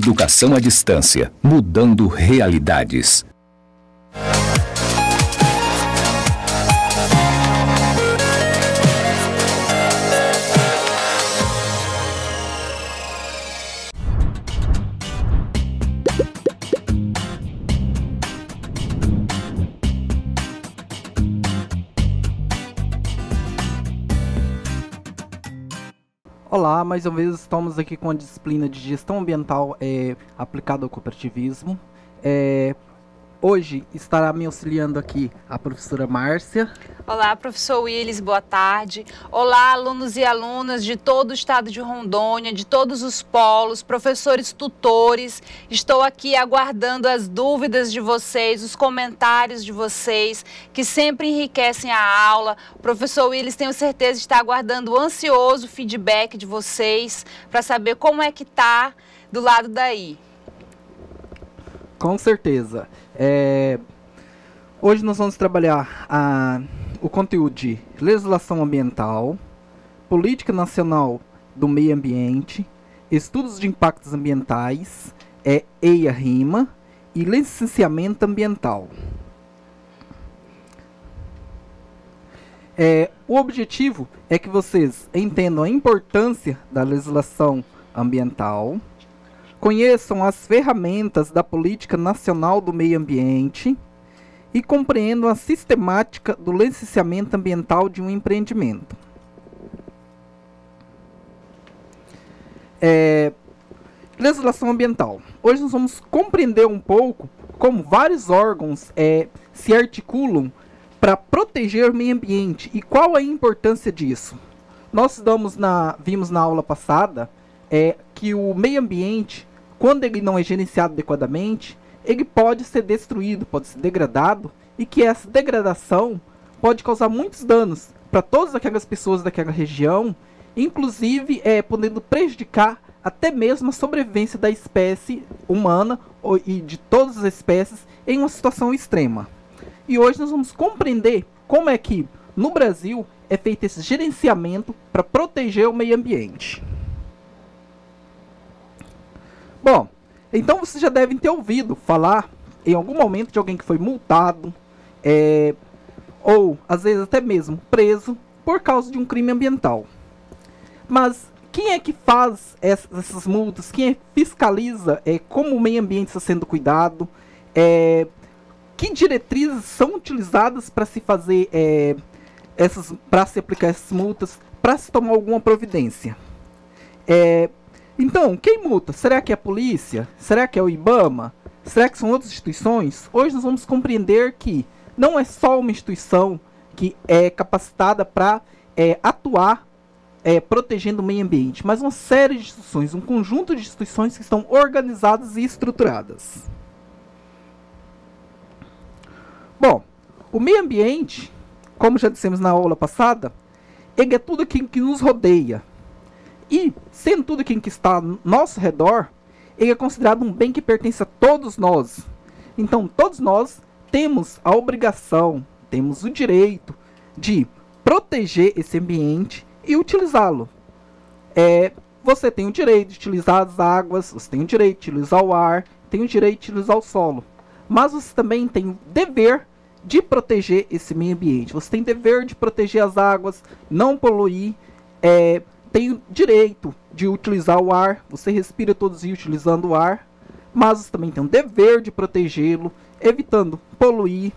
Educação à distância, mudando realidades. Olá, mais uma vez estamos aqui com a disciplina de gestão ambiental aplicada ao cooperativismo. Hoje estará me auxiliando aqui a professora Márcia. Olá, professor Willis, boa tarde. Olá, alunos e alunas de todo o estado de Rondônia, de todos os polos, professores tutores. Estou aqui aguardando as dúvidas de vocês, os comentários de vocês, que sempre enriquecem a aula. O professor Willis, tenho certeza, está aguardando ansioso o feedback de vocês para saber como é que está do lado daí. Com certeza. Hoje nós vamos trabalhar o conteúdo de legislação ambiental, política nacional do meio ambiente, estudos de impactos ambientais, EIA-RIMA e licenciamento ambiental. O objetivo é que vocês entendam a importância da legislação ambiental, conheçam as ferramentas da Política Nacional do Meio Ambiente e compreendam a sistemática do licenciamento ambiental de um empreendimento. Legislação ambiental. Hoje nós vamos compreender um pouco como vários órgãos se articulam para proteger o meio ambiente e qual a importância disso. Nós vimos na aula passada que o meio ambiente, quando ele não é gerenciado adequadamente, ele pode ser destruído, pode ser degradado, e que essa degradação pode causar muitos danos para todas aquelas pessoas daquela região, inclusive podendo prejudicar até mesmo a sobrevivência da espécie humana e de todas as espécies em uma situação extrema. E hoje nós vamos compreender como é que no Brasil é feito esse gerenciamento para proteger o meio ambiente. Bom, então vocês já devem ter ouvido falar em algum momento de alguém que foi multado, ou às vezes até mesmo preso por causa de um crime ambiental. Mas quem é que faz essas multas? Quem fiscaliza como o meio ambiente está sendo cuidado? Que diretrizes são utilizadas para se fazer para se aplicar essas multas, para se tomar alguma providência? Então, quem multa? Será que é a polícia? Será que é o IBAMA? Será que são outras instituições? Hoje nós vamos compreender que não é só uma instituição que é capacitada para atuar protegendo o meio ambiente, mas uma série de instituições, um conjunto de instituições que estão organizadas e estruturadas. Bom, o meio ambiente, como já dissemos na aula passada, ele é tudo aquilo que nos rodeia. E, sendo tudo aquilo que está ao nosso redor, ele é considerado um bem que pertence a todos nós. Então, todos nós temos a obrigação, temos o direito de proteger esse ambiente e utilizá-lo. Você tem o direito de utilizar as águas, você tem o direito de utilizar o ar, tem o direito de utilizar o solo. Mas você também tem o dever de proteger esse meio ambiente. Você tem o dever de proteger as águas, não poluir, tem o direito de utilizar o ar, você respira todos os dias utilizando o ar, mas você também tem o dever de protegê-lo, evitando poluir,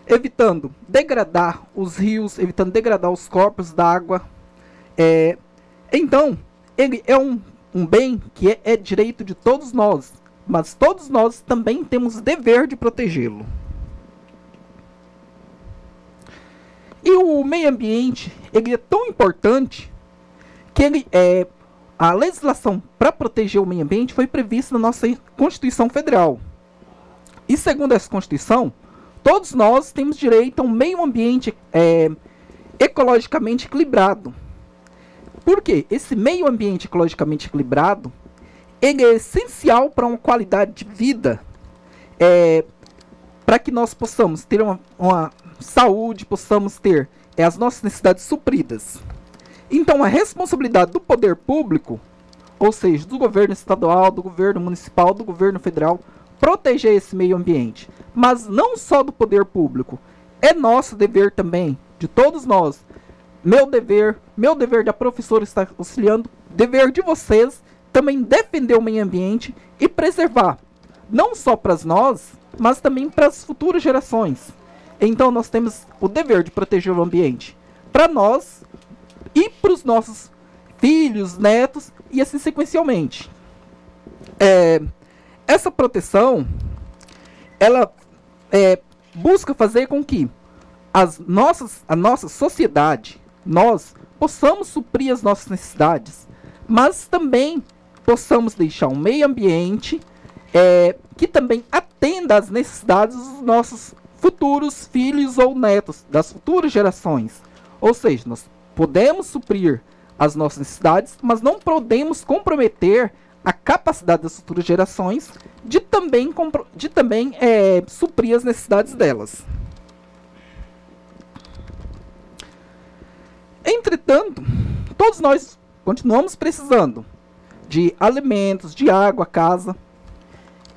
evitando degradar os rios, evitando degradar os corpos d'água. Então, ele é um bem que é direito de todos nós, mas todos nós também temos o dever de protegê-lo. E o meio ambiente, ele é tão importante que a legislação para proteger o meio ambiente foi prevista na nossa Constituição Federal. E segundo essa Constituição, todos nós temos direito a um meio ambiente ecologicamente equilibrado. Por quê? Esse meio ambiente ecologicamente equilibrado, ele é essencial para uma qualidade de vida, para que nós possamos ter uma saúde, possamos ter as nossas necessidades supridas. Então, a responsabilidade do poder público, ou seja, do governo estadual, do governo municipal, do governo federal, proteger esse meio ambiente. Mas não só do poder público, é nosso dever também, de todos nós. Meu dever da professora está auxiliando, dever de vocês também defender o meio ambiente e preservar, não só para nós, mas também para as futuras gerações. Então nós temos o dever de proteger o ambiente para nós e para os nossos filhos, netos e assim sequencialmente. Essa proteção, ela busca fazer com que a nossa sociedade, nós possamos suprir as nossas necessidades, mas também possamos deixar um meio ambiente que também atenda às necessidades dos nossos futuros filhos ou netos, das futuras gerações. Ou seja, nós podemos suprir as nossas necessidades, mas não podemos comprometer a capacidade das futuras gerações de também suprir as necessidades delas. Entretanto, todos nós continuamos precisando de alimentos, de água, casa.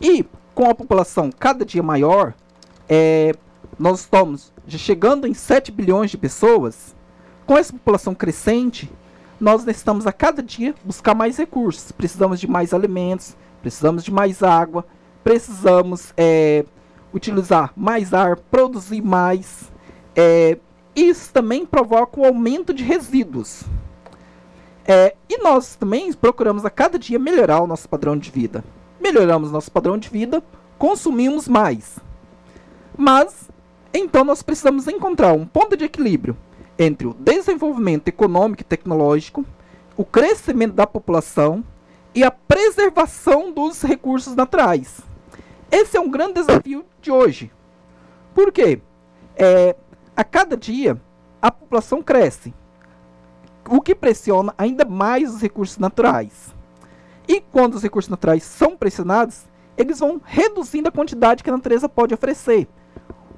E com a população cada dia maior, nós estamos já chegando em 7 bilhões de pessoas. Com essa população crescente, nós necessitamos a cada dia buscar mais recursos. Precisamos de mais alimentos, precisamos de mais água, precisamos utilizar mais ar, produzir mais. Isso também provoca o aumento de resíduos. E nós também procuramos a cada dia melhorar o nosso padrão de vida. Melhoramos nosso padrão de vida, consumimos mais. Mas, então nós precisamos encontrar um ponto de equilíbrio entre o desenvolvimento econômico e tecnológico, o crescimento da população e a preservação dos recursos naturais. Esse é um grande desafio de hoje. Por quê? A cada dia a população cresce, o que pressiona ainda mais os recursos naturais. E quando os recursos naturais são pressionados, eles vão reduzindo a quantidade que a natureza pode oferecer.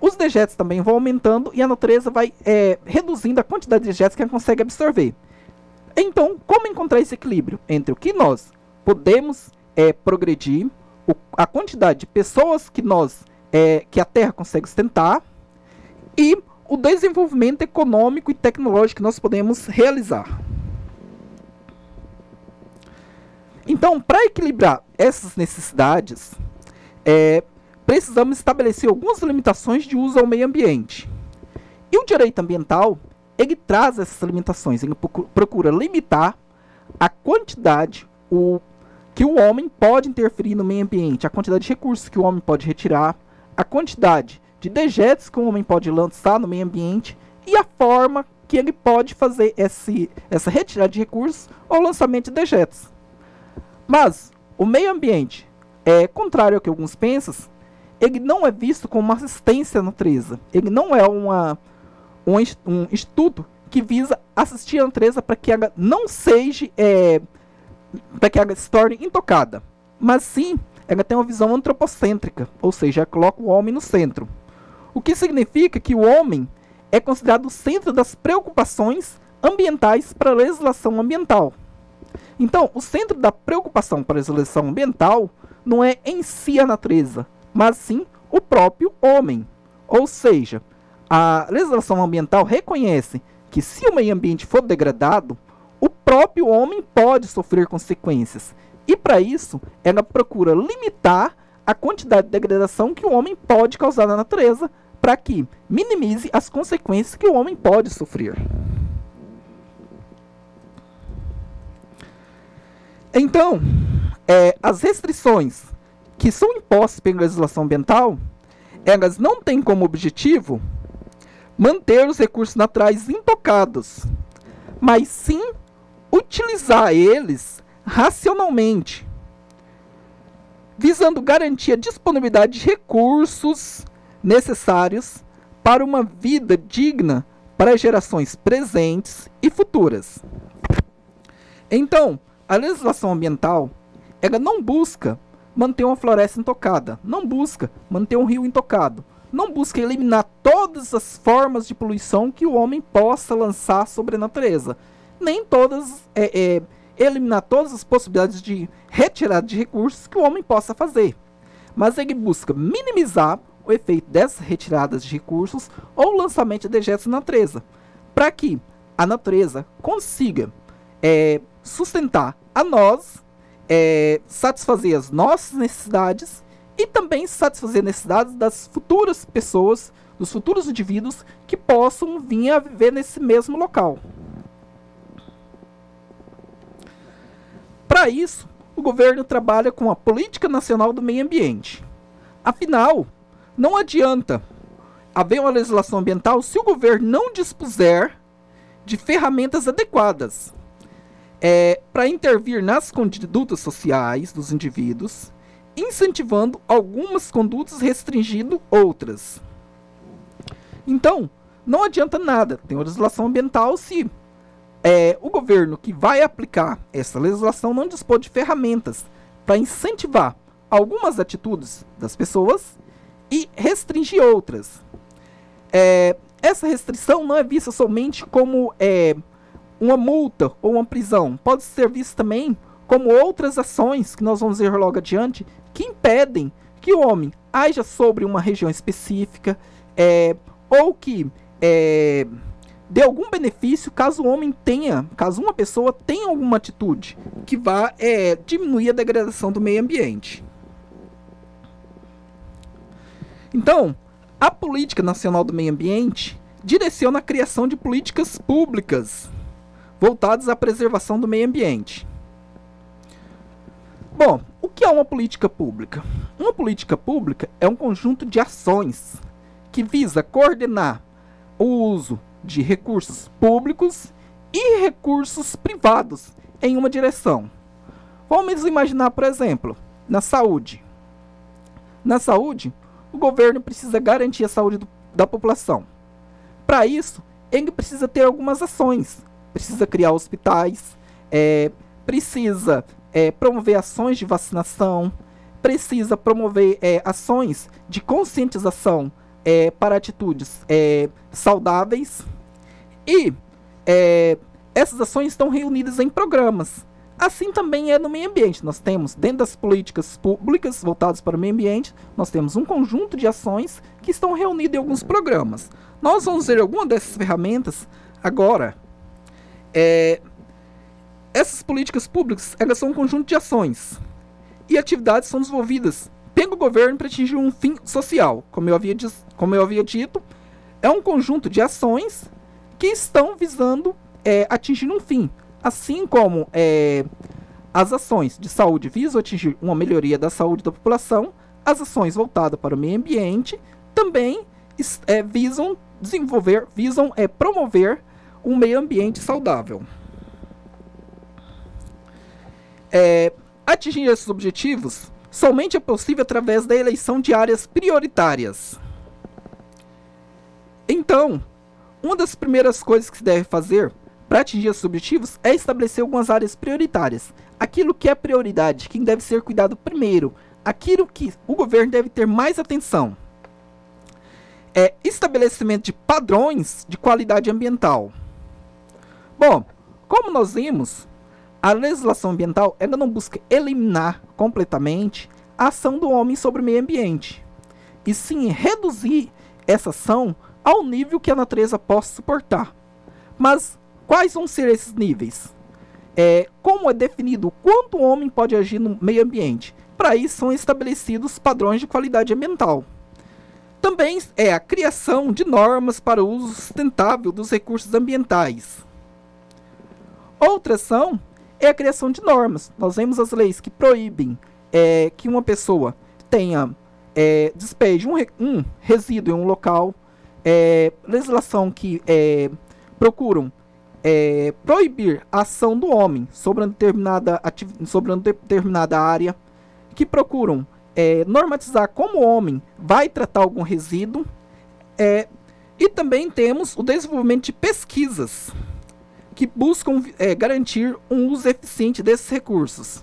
Os dejetos também vão aumentando e a natureza vai reduzindo a quantidade de dejetos que ela consegue absorver. Então, como encontrar esse equilíbrio entre o que nós podemos progredir, a quantidade de pessoas que a Terra consegue sustentar e o desenvolvimento econômico e tecnológico que nós podemos realizar. Então, para equilibrar essas necessidades, precisamos estabelecer algumas limitações de uso ao meio ambiente. E o direito ambiental, ele traz essas limitações, ele procura limitar a quantidade que o homem pode interferir no meio ambiente, a quantidade de recursos que o homem pode retirar, a quantidade de dejetos que o homem pode lançar no meio ambiente e a forma que ele pode fazer essa retirada de recursos ou lançamento de dejetos. Mas o meio ambiente, contrário ao que alguns pensam, ele não é visto como uma assistência à natureza. Ele não é um instituto que visa assistir a natureza para que ela não seja, para que ela se torne intocada. Mas sim, ela tem uma visão antropocêntrica, ou seja, ela coloca o homem no centro. O que significa que o homem é considerado o centro das preocupações ambientais para a legislação ambiental. Então, o centro da preocupação para a legislação ambiental não é em si a natureza, mas sim o próprio homem. Ou seja, a legislação ambiental reconhece que se o meio ambiente for degradado, o próprio homem pode sofrer consequências. E para isso, ela procura limitar a quantidade de degradação que o homem pode causar na natureza, para que minimize as consequências que o homem pode sofrer. Então, as restrições que são impostas pela legislação ambiental, elas não têm como objetivo manter os recursos naturais intocados, mas sim utilizar eles racionalmente, visando garantir a disponibilidade de recursos necessários para uma vida digna para as gerações presentes e futuras. Então, a legislação ambiental, ela não busca manter uma floresta intocada, não busca manter um rio intocado, não busca eliminar todas as formas de poluição que o homem possa lançar sobre a natureza. Nem todas eliminar todas as possibilidades de retirada de recursos que o homem possa fazer, mas ele busca minimizar o efeito dessas retiradas de recursos ou lançamento de dejetos na natureza, para que a natureza consiga sustentar a nós, satisfazer as nossas necessidades e também satisfazer as necessidades das futuras pessoas, dos futuros indivíduos que possam vir a viver nesse mesmo local. Para isso, o governo trabalha com a Política Nacional do Meio Ambiente. Afinal, não adianta haver uma legislação ambiental se o governo não dispuser de ferramentas adequadas para intervir nas condutas sociais dos indivíduos, incentivando algumas condutas, restringindo outras. Então, não adianta nada ter uma legislação ambiental se o governo que vai aplicar essa legislação não dispor de ferramentas para incentivar algumas atitudes das pessoas e restringir outras. Essa restrição não é vista somente como uma multa ou uma prisão. Pode ser vista também como outras ações, que nós vamos ver logo adiante, que impedem que o homem haja sobre uma região específica, ou que dê algum benefício caso uma pessoa tenha alguma atitude que vá diminuir a degradação do meio ambiente. Então, a Política Nacional do Meio Ambiente direciona a criação de políticas públicas voltadas à preservação do meio ambiente. Bom, o que é uma política pública? Uma política pública é um conjunto de ações que visa coordenar o uso de recursos públicos e recursos privados em uma direção. Vamos imaginar, por exemplo, na saúde. Na saúde, o governo precisa garantir a saúde da população. Para isso, ele precisa ter algumas ações. Precisa criar hospitais, precisa promover ações de vacinação, precisa promover ações de conscientização para atitudes saudáveis. E essas ações estão reunidas em programas. Assim também é no meio ambiente. Nós temos, dentro das políticas públicas voltadas para o meio ambiente, nós temos um conjunto de ações que estão reunidas em alguns programas. Nós vamos ver alguma dessas ferramentas agora. Essas políticas públicas, elas são um conjunto de ações e atividades são desenvolvidas pelo governo para atingir um fim social. Como eu havia dito, é um conjunto de ações que estão visando atingir um fim. Assim como as ações de saúde visam atingir uma melhoria da saúde da população, as ações voltadas para o meio ambiente também visam promover um meio ambiente saudável. Atingir esses objetivos somente é possível através da eleição de áreas prioritárias. Então, uma das primeiras coisas que se deve fazer para atingir esses objetivos é estabelecer algumas áreas prioritárias. Aquilo que é prioridade, quem deve ser cuidado primeiro, aquilo que o governo deve ter mais atenção. Estabelecimento de padrões de qualidade ambiental. Bom, como nós vimos, a legislação ambiental ela não busca eliminar completamente a ação do homem sobre o meio ambiente, e sim reduzir essa ação ao nível que a natureza possa suportar. Mas quais vão ser esses níveis? Como é definido o quanto o homem pode agir no meio ambiente? Para isso são estabelecidos padrões de qualidade ambiental. Também a criação de normas para o uso sustentável dos recursos ambientais. Outra ação é a criação de normas. Nós vemos as leis que proíbem que uma pessoa despeje um resíduo em um local, legislação que procuram proibir a ação do homem sobre uma determinada área, que procuram normatizar como o homem vai tratar algum resíduo, e também temos o desenvolvimento de pesquisas que buscam garantir um uso eficiente desses recursos.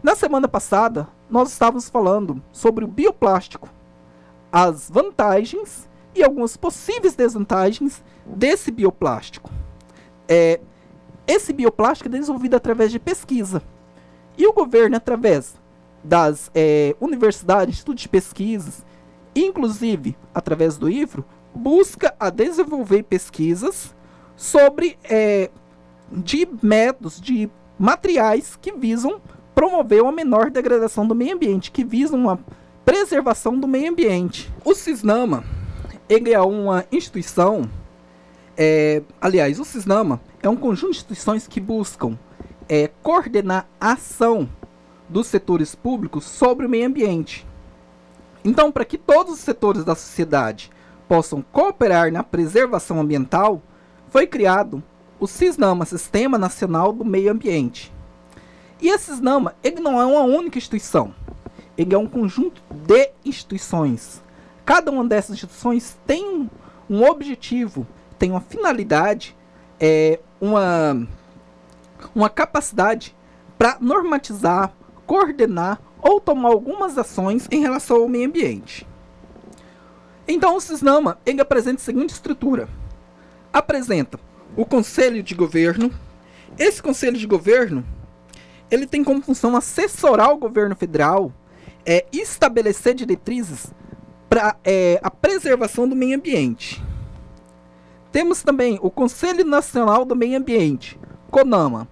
Na semana passada, nós estávamos falando sobre o bioplástico, as vantagens e algumas possíveis desvantagens desse bioplástico. esse bioplástico é desenvolvido através de pesquisa. E o governo, através das universidades, institutos de pesquisas, inclusive através do IFRO, busca a desenvolver pesquisas sobre de métodos, de materiais que visam promover uma menor degradação do meio ambiente, que visam uma preservação do meio ambiente. O CISNAMA, ele é uma instituição, aliás, o CISNAMA é um conjunto de instituições que buscam coordenar a ação dos setores públicos sobre o meio ambiente. Então, para que todos os setores da sociedade possam cooperar na preservação ambiental, foi criado o CISNAMA, Sistema Nacional do Meio Ambiente. E esse CISNAMA, ele não é uma única instituição, ele é um conjunto de instituições. Cada uma dessas instituições tem um objetivo, tem uma finalidade, uma capacidade para normatizar, coordenar ou tomar algumas ações em relação ao meio ambiente. Então o CISNAMA, ele apresenta a seguinte estrutura. Apresenta o Conselho de Governo. Esse Conselho de Governo, ele tem como função assessorar o governo federal, estabelecer diretrizes para a preservação do meio ambiente. Temos também o Conselho Nacional do Meio Ambiente, CONAMA.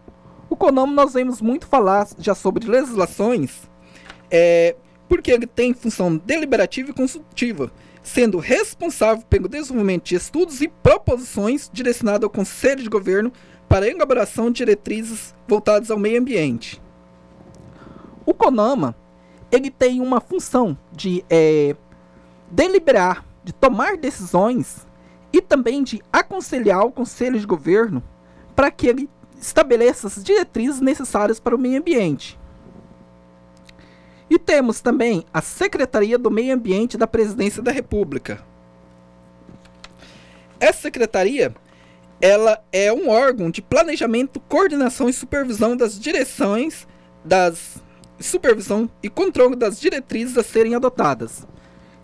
O CONAMA nós vemos muito falar já sobre legislações, porque ele tem função deliberativa e consultiva, sendo responsável pelo desenvolvimento de estudos e proposições direcionados ao Conselho de Governo para a elaboração de diretrizes voltadas ao meio ambiente. O CONAMA, ele tem uma função de deliberar, de tomar decisões e também de aconselhar o Conselho de Governo para que ele estabeleça as diretrizes necessárias para o meio ambiente. E temos também a Secretaria do Meio Ambiente da Presidência da República. Essa secretaria, ela é um órgão de planejamento, coordenação e supervisão das direções, supervisão e controle das diretrizes a serem adotadas.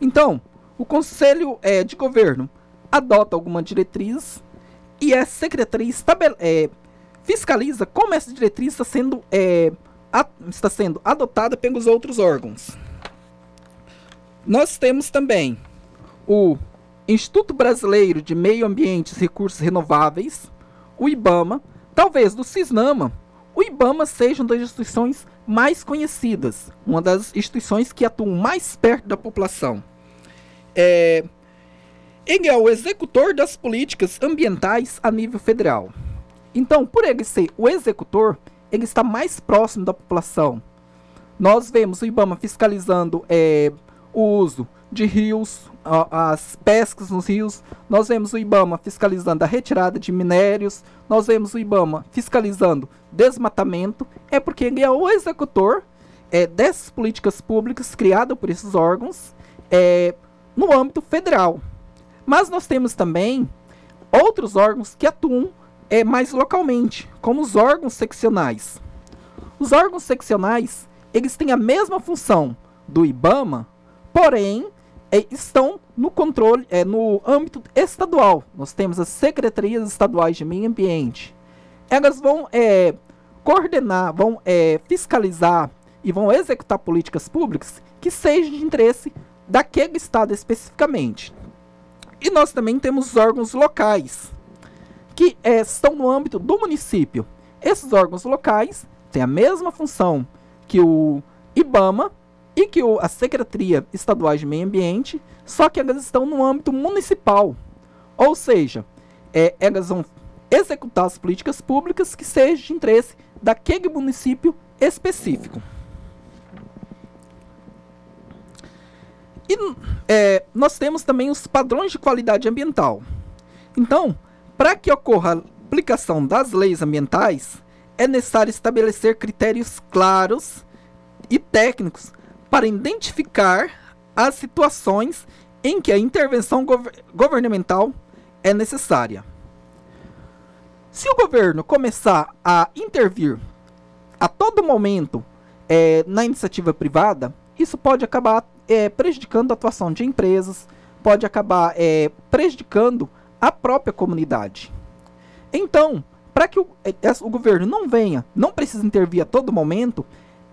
Então, o Conselho de Governo adota alguma diretriz e a secretaria fiscaliza como essa diretriz está sendo adotada pelos outros órgãos. Nós temos também o Instituto Brasileiro de Meio Ambiente e Recursos Renováveis, o IBAMA. Talvez do CISNAMA, o IBAMA seja uma das instituições mais conhecidas, uma das instituições que atuam mais perto da população. Ele é o executor das políticas ambientais a nível federal. Então, por ele ser o executor, ele está mais próximo da população. Nós vemos o IBAMA fiscalizando o uso de rios, as pescas nos rios. Nós vemos o IBAMA fiscalizando a retirada de minérios. Nós vemos o IBAMA fiscalizando desmatamento. É porque ele é o executor dessas políticas públicas criadas por esses órgãos no âmbito federal. Mas nós temos também outros órgãos que atuam mais localmente, como os órgãos seccionais. Os órgãos seccionais, eles têm a mesma função do IBAMA, porém, estão no controle, no âmbito estadual. Nós temos as secretarias estaduais de meio ambiente. Elas vão coordenar, vão fiscalizar e vão executar políticas públicas que sejam de interesse daquele estado especificamente. E nós também temos os órgãos locais, que estão no âmbito do município. Esses órgãos locais têm a mesma função que o IBAMA e que a Secretaria Estadual de Meio Ambiente, só que elas estão no âmbito municipal. Ou seja, elas vão executar as políticas públicas que sejam de interesse daquele município específico. E nós temos também os padrões de qualidade ambiental. Então, para que ocorra a aplicação das leis ambientais, é necessário estabelecer critérios claros e técnicos para identificar as situações em que a intervenção governamental é necessária. Se o governo começar a intervir a todo momento na iniciativa privada, isso pode acabar prejudicando a atuação de empresas, pode acabar prejudicando a própria comunidade. Então, para que o governo não precise intervir a todo momento,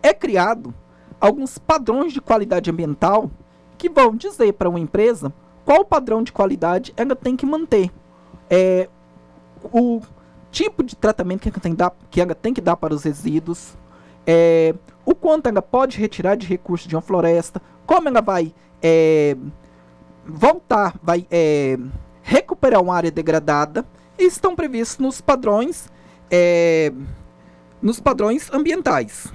é criado alguns padrões de qualidade ambiental que vão dizer para uma empresa qual padrão de qualidade ela tem que manter. O tipo de tratamento que ela tem que dar para os resíduos, o quanto ela pode retirar de recursos de uma floresta, como ela vai recuperar uma área degradada, e estão previstos nos padrões ambientais.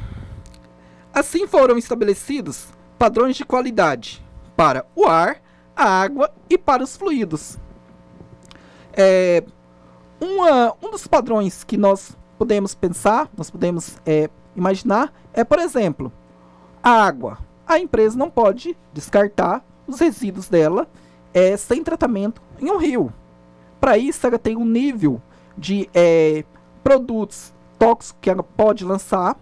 Assim foram estabelecidos padrões de qualidade para o ar, a água e para os fluidos. Um dos padrões que nós podemos pensar, imaginar, por exemplo, a água. A empresa não pode descartar os resíduos dela sem tratamento em um rio. Para isso, ela tem um nível de produtos tóxicos que ela pode lançar.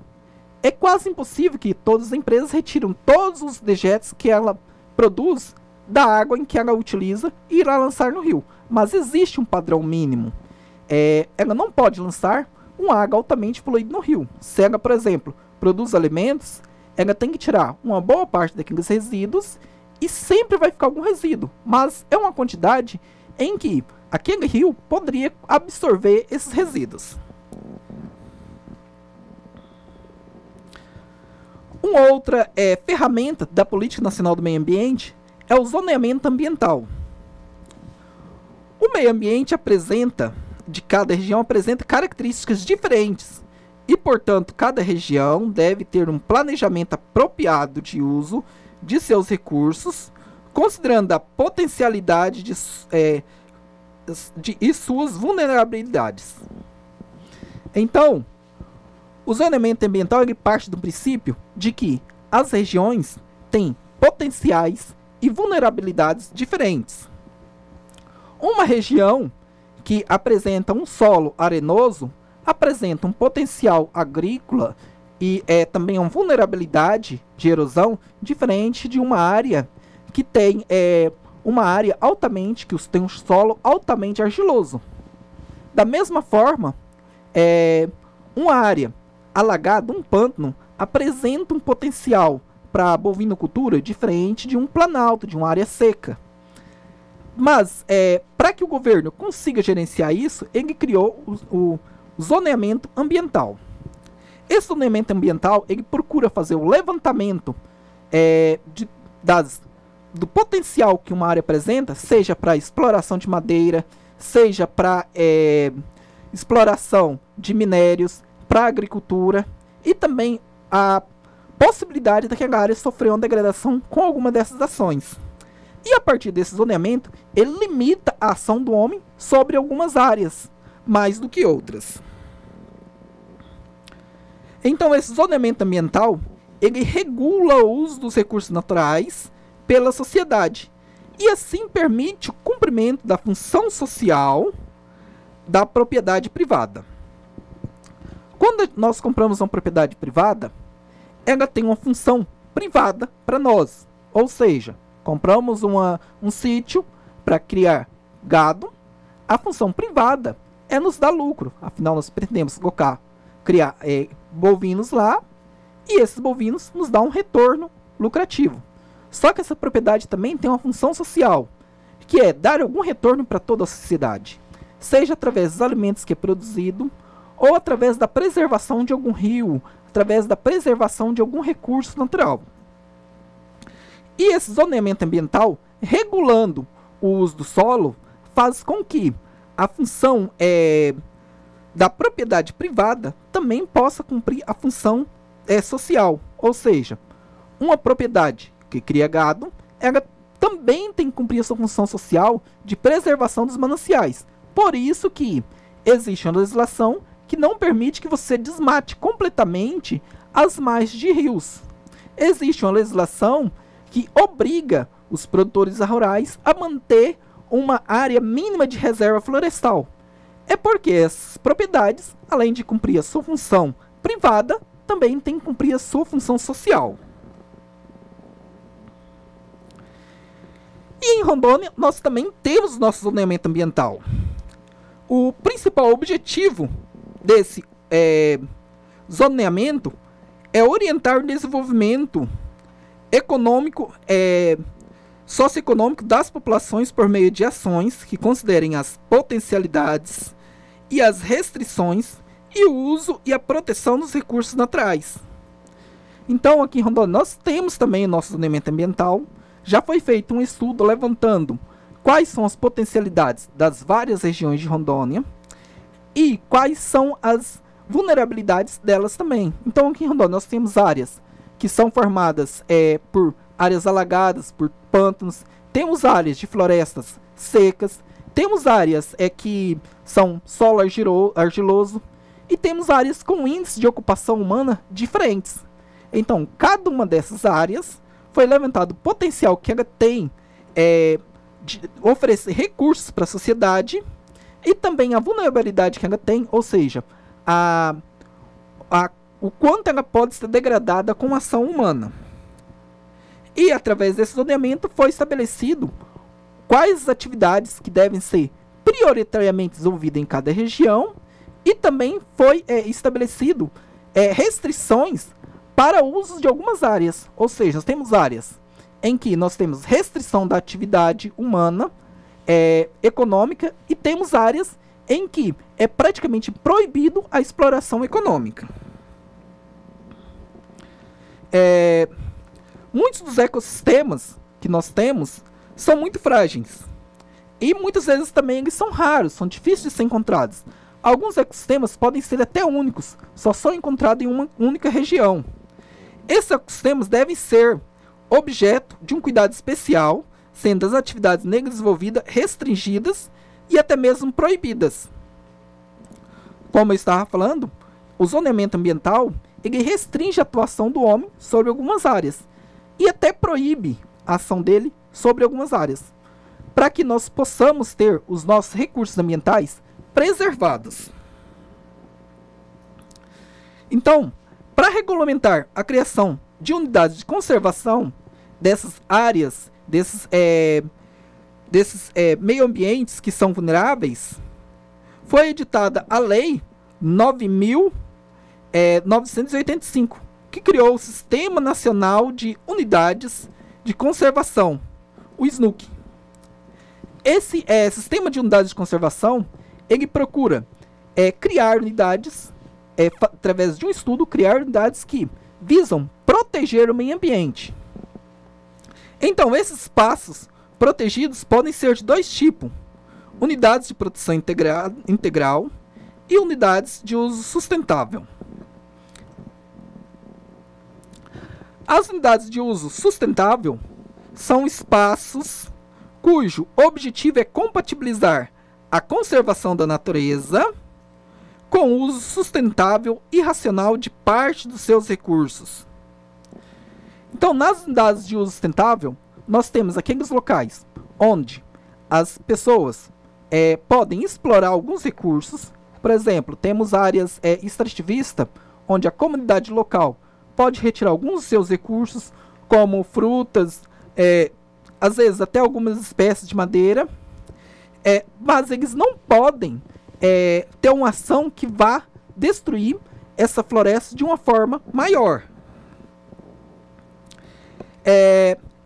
É quase impossível que todas as empresas retiram todos os dejetos que ela produz da água em que ela utiliza e irá lançar no rio. Mas existe um padrão mínimo. Ela não pode lançar uma água altamente poluída no rio. Se ela, por exemplo, produz alimentos, ela tem que tirar uma boa parte daqueles resíduos e sempre vai ficar algum resíduo. Mas é uma quantidade em que aquele rio poderia absorver esses resíduos. Uma outra ferramenta da Política Nacional do Meio Ambiente é o zoneamento ambiental. O meio ambiente de cada região apresenta características diferentes e, portanto, cada região deve ter um planejamento apropriado de uso de seus recursos, considerando a potencialidade e suas vulnerabilidades. Então, o zoneamento ambiental parte do princípio de que as regiões têm potenciais e vulnerabilidades diferentes. Uma região que apresenta um solo arenoso apresenta um potencial agrícola e também uma vulnerabilidade de erosão diferente de uma área que tem tem um solo altamente argiloso. Da mesma forma, uma área alagada, um pântano, apresenta um potencial para a bovinocultura diferente de um planalto, de uma área seca. Mas, para que o governo consiga gerenciar isso, ele criou o zoneamento ambiental. Esse zoneamento ambiental, ele procura fazer o levantamento do potencial que uma área apresenta, seja para exploração de madeira, seja para exploração de minérios, para agricultura, e também a possibilidade daquela área sofrer uma degradação com alguma dessas ações. E a partir desse zoneamento, ele limita a ação do homem sobre algumas áreas, mais do que outras. Então, esse zoneamento ambiental, ele regula o uso dos recursos naturais pela sociedade, e assim permite o cumprimento da função social da propriedade privada. Quando nós compramos uma propriedade privada, ela tem uma função privada para nós. Ou seja, compramos um sítio para criar gado, a função privada é nos dar lucro. Afinal, nós pretendemos criar bovinos lá, e esses bovinos nos dão um retorno lucrativo. Só que essa propriedade também tem uma função social, que é dar algum retorno para toda a sociedade, seja através dos alimentos que é produzido, ou através da preservação de algum rio, através da preservação de algum recurso natural. E esse zoneamento ambiental, regulando o uso do solo, faz com que a função da propriedade privada também possa cumprir a função social. Ou seja, uma propriedade que cria gado, ela também tem que cumprir a sua função social de preservação dos mananciais. Por isso que existe uma legislação que não permite que você desmate completamente as margens de rios. Existe uma legislação que obriga os produtores rurais a manter uma área mínima de reserva florestal. É porque essas propriedades, além de cumprir a sua função privada, também têm que cumprir a sua função social. E em Rondônia, nós também temos nosso zoneamento ambiental. O principal objetivo desse zoneamento é orientar o desenvolvimento econômico, socioeconômico das populações por meio de ações que considerem as potencialidades e as restrições e o uso e a proteção dos recursos naturais. Então, aqui em Rondônia, nós temos também o nosso zoneamento ambiental. Já foi feito um estudo levantando quais são as potencialidades das várias regiões de Rondônia e quais são as vulnerabilidades delas também. Então, aqui em Rondônia, nós temos áreas que são formadas por áreas alagadas, por pântanos. Temos áreas de florestas secas. Temos áreas que são solo argiloso. E temos áreas com índices de ocupação humana diferentes. Então, cada uma dessas áreas foi levantado o potencial que ela tem de oferecer recursos para a sociedade e também a vulnerabilidade que ela tem, ou seja, o quanto ela pode ser degradada com a ação humana. E através desse zoneamento foi estabelecido quais as atividades que devem ser prioritariamente desenvolvidas em cada região e também foi estabelecido restrições para o uso de algumas áreas. Ou seja, nós temos áreas em que nós temos restrição da atividade humana, econômica, e temos áreas em que é praticamente proibido a exploração econômica. Muitos dos ecossistemas que nós temos são muito frágeis. E muitas vezes também eles são raros, são difíceis de ser encontrados. Alguns ecossistemas podem ser até únicos, só são encontrados em uma única região. Esses ecossistemas devem ser objeto de um cuidado especial, sendo as atividades nelas desenvolvidas restringidas e até mesmo proibidas. Como eu estava falando, o zoneamento ambiental ele restringe a atuação do homem sobre algumas áreas e até proíbe a ação dele sobre algumas áreas, para que nós possamos ter os nossos recursos ambientais preservados. Então, para regulamentar a criação de unidades de conservação dessas áreas, desses meio ambientes que são vulneráveis, foi editada a Lei 9.985, que criou o Sistema Nacional de Unidades de Conservação, o SNUC. Esse Sistema de Unidades de Conservação, ele procura criar unidades, através de um estudo, criar unidades que visam proteger o meio ambiente. Então, esses espaços protegidos podem ser de dois tipos: unidades de proteção integral e unidades de uso sustentável. As unidades de uso sustentável são espaços cujo objetivo é compatibilizar a conservação da natureza com o uso sustentável e racional de parte dos seus recursos. Então, nas unidades de uso sustentável, nós temos aqueles locais onde as pessoas podem explorar alguns recursos. Por exemplo, temos áreas extrativistas, onde a comunidade local pode retirar alguns dos seus recursos, como frutas, às vezes até algumas espécies de madeira, mas eles não podem ter uma ação que vá destruir essa floresta de uma forma maior.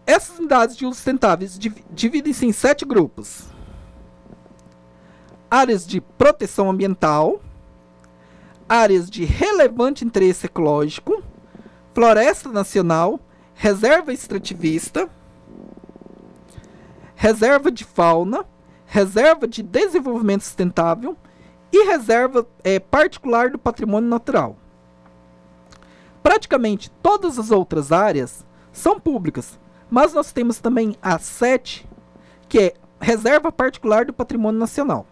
Essas unidades de uso sustentáveis dividem-se em 7 grupos: áreas de proteção ambiental, áreas de relevante interesse ecológico, floresta nacional, reserva extrativista, reserva de fauna, reserva de desenvolvimento sustentável e reserva particular do patrimônio natural. Praticamente todas as outras áreas são públicas, mas nós temos também a 7, que é reserva particular do patrimônio nacional.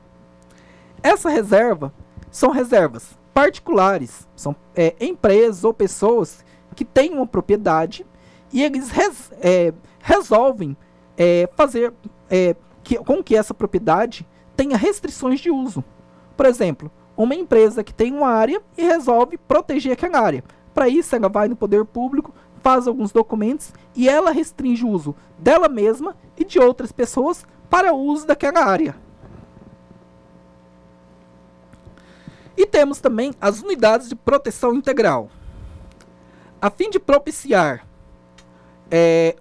Essa reserva são reservas particulares, são empresas ou pessoas que têm uma propriedade e eles resolvem fazer com que essa propriedade tenha restrições de uso. Por exemplo, uma empresa que tem uma área e resolve proteger aquela área. Para isso, ela vai no poder público, faz alguns documentos e ela restringe o uso dela mesma e de outras pessoas para o uso daquela área. E temos também as unidades de proteção integral. A fim de propiciar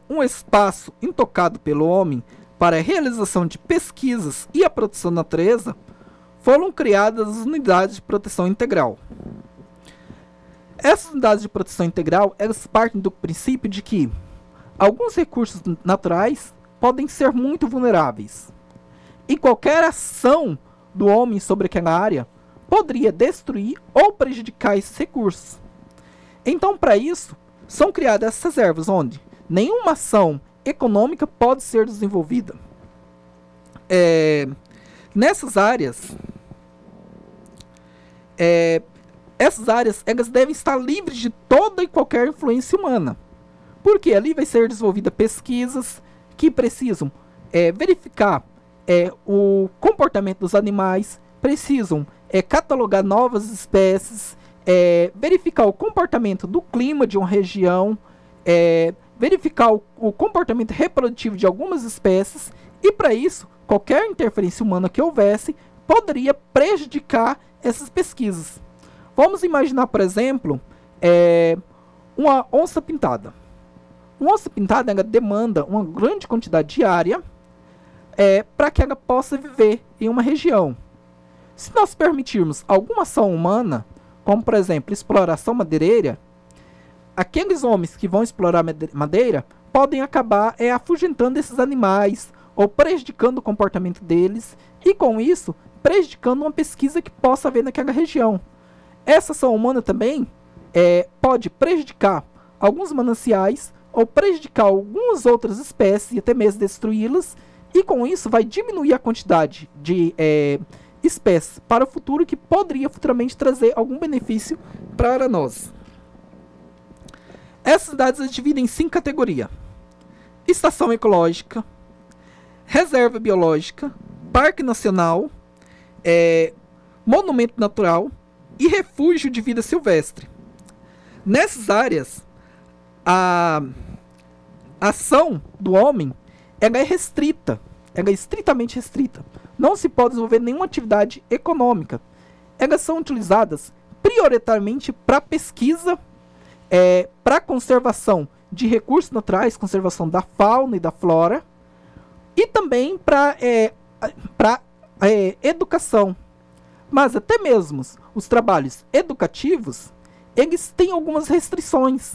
um espaço intocado pelo homem para a realização de pesquisas e a proteção da natureza, foram criadas as unidades de proteção integral. Essas unidades de proteção integral, elas partem do princípio de que alguns recursos naturais podem ser muito vulneráveis, e qualquer ação do homem sobre aquela área poderia destruir ou prejudicar esses recursos. Então, para isso, são criadas essas reservas onde nenhuma ação econômica pode ser desenvolvida. Nessas áreas, essas áreas elas devem estar livres de toda e qualquer influência humana, porque ali vai ser desenvolvida pesquisas que precisam verificar o comportamento dos animais, precisam catalogar novas espécies, verificar o comportamento do clima de uma região, verificar o comportamento reprodutivo de algumas espécies, e para isso, qualquer interferência humana que houvesse poderia prejudicar essas pesquisas. Vamos imaginar, por exemplo, uma onça pintada. Uma onça pintada ela demanda uma grande quantidade de área para que ela possa viver em uma região. Se nós permitirmos alguma ação humana, como por exemplo exploração madeireira, aqueles homens que vão explorar madeira podem acabar afugentando esses animais ou prejudicando o comportamento deles, e com isso prejudicando uma pesquisa que possa haver naquela região. Essa ação humana também pode prejudicar alguns mananciais ou prejudicar algumas outras espécies e até mesmo destruí-las, e com isso vai diminuir a quantidade de espécies para o futuro que poderia futuramente trazer algum benefício para nós. Essas cidades se dividem em 5 categorias: estação ecológica, reserva biológica, parque nacional, monumento natural e refúgio de vida silvestre. Nessas áreas, a ação do homem é restrita, ela é estritamente restrita. Não se pode desenvolver nenhuma atividade econômica. Elas são utilizadas prioritariamente para pesquisa, para conservação de recursos naturais, conservação da fauna e da flora, e também para educação. Mas até mesmo os trabalhos educativos, eles têm algumas restrições.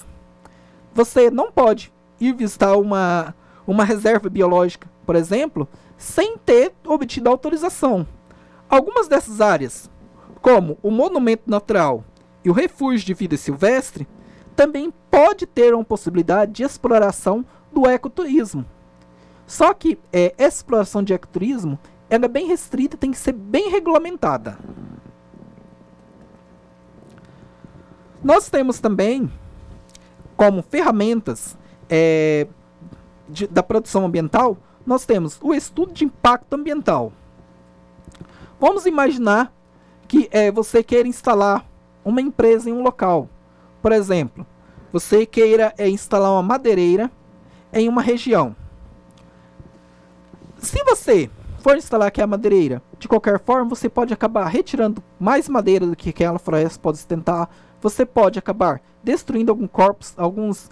Você não pode ir visitar uma reserva biológica, por exemplo, sem ter obtido autorização. Algumas dessas áreas, como o monumento natural e o refúgio de vida silvestre, também pode ter uma possibilidade de exploração do ecoturismo. Só que essa exploração de ecoturismo ela é bem restrita, tem que ser bem regulamentada. Nós temos também, como ferramentas da produção ambiental, nós temos o estudo de impacto ambiental. Vamos imaginar que você queira instalar uma empresa em um local. Por exemplo, você queira instalar uma madeireira em uma região. Se você for instalar aqui a madeireira, de qualquer forma, você pode acabar retirando mais madeira do que aquela floresta pode sustentar. Você pode acabar destruindo alguns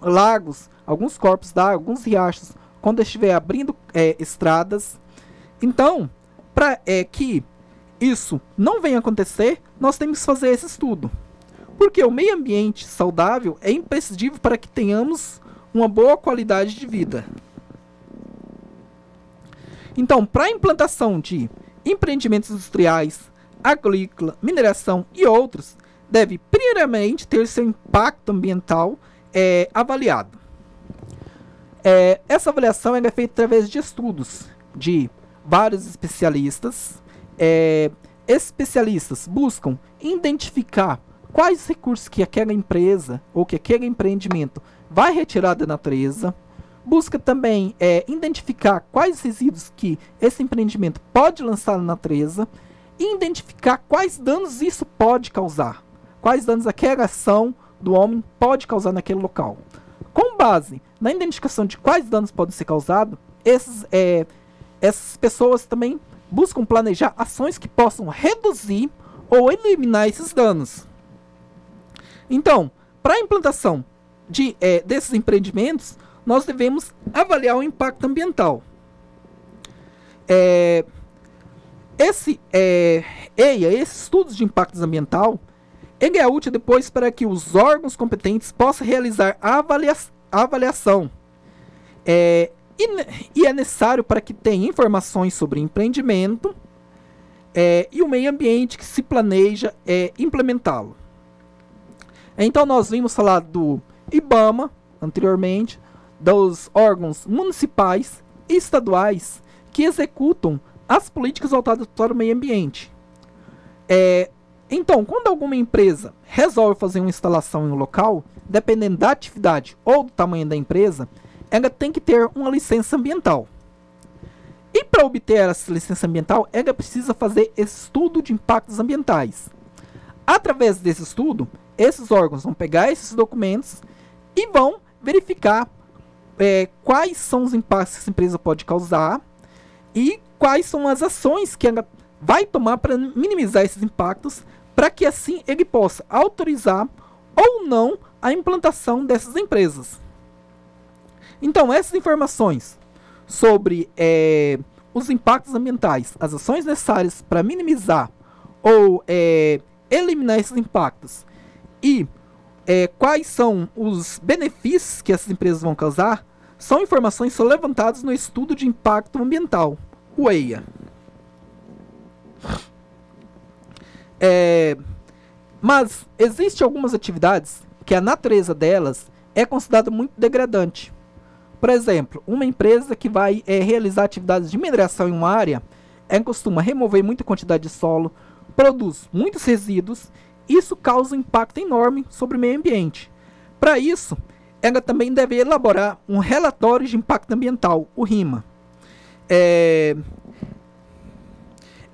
lagos, alguns corpos d'água, alguns riachos, quando estiver abrindo estradas. Então, para que isso não venha acontecer, nós temos que fazer esse estudo. Porque o meio ambiente saudável é imprescindível para que tenhamos uma boa qualidade de vida. Então, para a implantação de empreendimentos industriais, agrícola, mineração e outros, deve primeiramente ter seu impacto ambiental avaliado. Essa avaliação é feita através de estudos de vários especialistas. Especialistas buscam identificar quais recursos que aquela empresa ou que aquele empreendimento vai retirar da natureza. Busca também identificar quais resíduos que esse empreendimento pode lançar na natureza e identificar quais danos isso pode causar, quais danos aquela ação do homem pode causar naquele local. Com base na identificação de quais danos podem ser causados, essas pessoas também buscam planejar ações que possam reduzir ou eliminar esses danos. Então, para a implantação desses empreendimentos, nós devemos avaliar o impacto ambiental. Esses estudos de impacto ambiental, ele é útil depois para que os órgãos competentes possam realizar a avaliação. E é necessário para que tenha informações sobre empreendimento e o meio ambiente que se planeja implementá-lo. Então nós vimos falar do IBAMA anteriormente, dos órgãos municipais e estaduais que executam as políticas voltadas para o meio ambiente. Então, quando alguma empresa resolve fazer uma instalação em um local, dependendo da atividade ou do tamanho da empresa, ela tem que ter uma licença ambiental. E para obter essa licença ambiental, ela precisa fazer estudo de impactos ambientais. Através desse estudo, esses órgãos vão pegar esses documentos e vão verificar quais são os impactos que essa empresa pode causar e quais são as ações que ela vai tomar para minimizar esses impactos, para que assim ele possa autorizar ou não a implantação dessas empresas. Então, essas informações sobre os impactos ambientais, as ações necessárias para minimizar ou eliminar esses impactos e quais são os benefícios que essas empresas vão causar, são informações que são levantadas no Estudo de Impacto Ambiental, o EIA. Mas existem algumas atividades que a natureza delas é considerada muito degradante. Por exemplo, uma empresa que vai realizar atividades de mineração em uma área, costuma remover muita quantidade de solo, produz muitos resíduos, isso causa um impacto enorme sobre o meio ambiente. Para isso, ela também deve elaborar um relatório de impacto ambiental, o RIMA.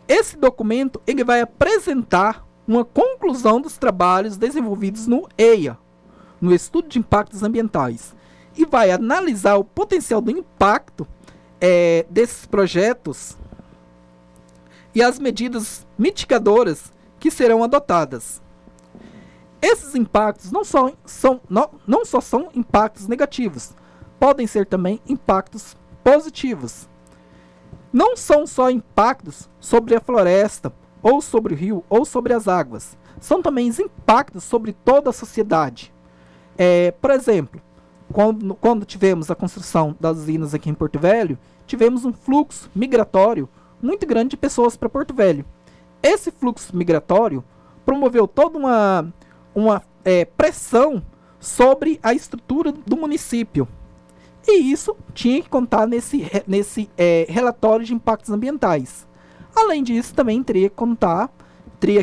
Esse documento ele vai apresentar uma conclusão dos trabalhos desenvolvidos no EIA, no Estudo de Impactos Ambientais, e vai analisar o potencial do impacto desses projetos e as medidas mitigadoras que serão adotadas. Esses impactos não só são impactos negativos, podem ser também impactos positivos. Não são só impactos sobre a floresta, ou sobre o rio, ou sobre as águas. São também impactos sobre toda a sociedade. Por exemplo, quando tivemos a construção das usinas aqui em Porto Velho, tivemos um fluxo migratório muito grande de pessoas para Porto Velho. Esse fluxo migratório promoveu toda uma pressão sobre a estrutura do município. E isso tinha que contar nesse relatório de impactos ambientais. Além disso, também teria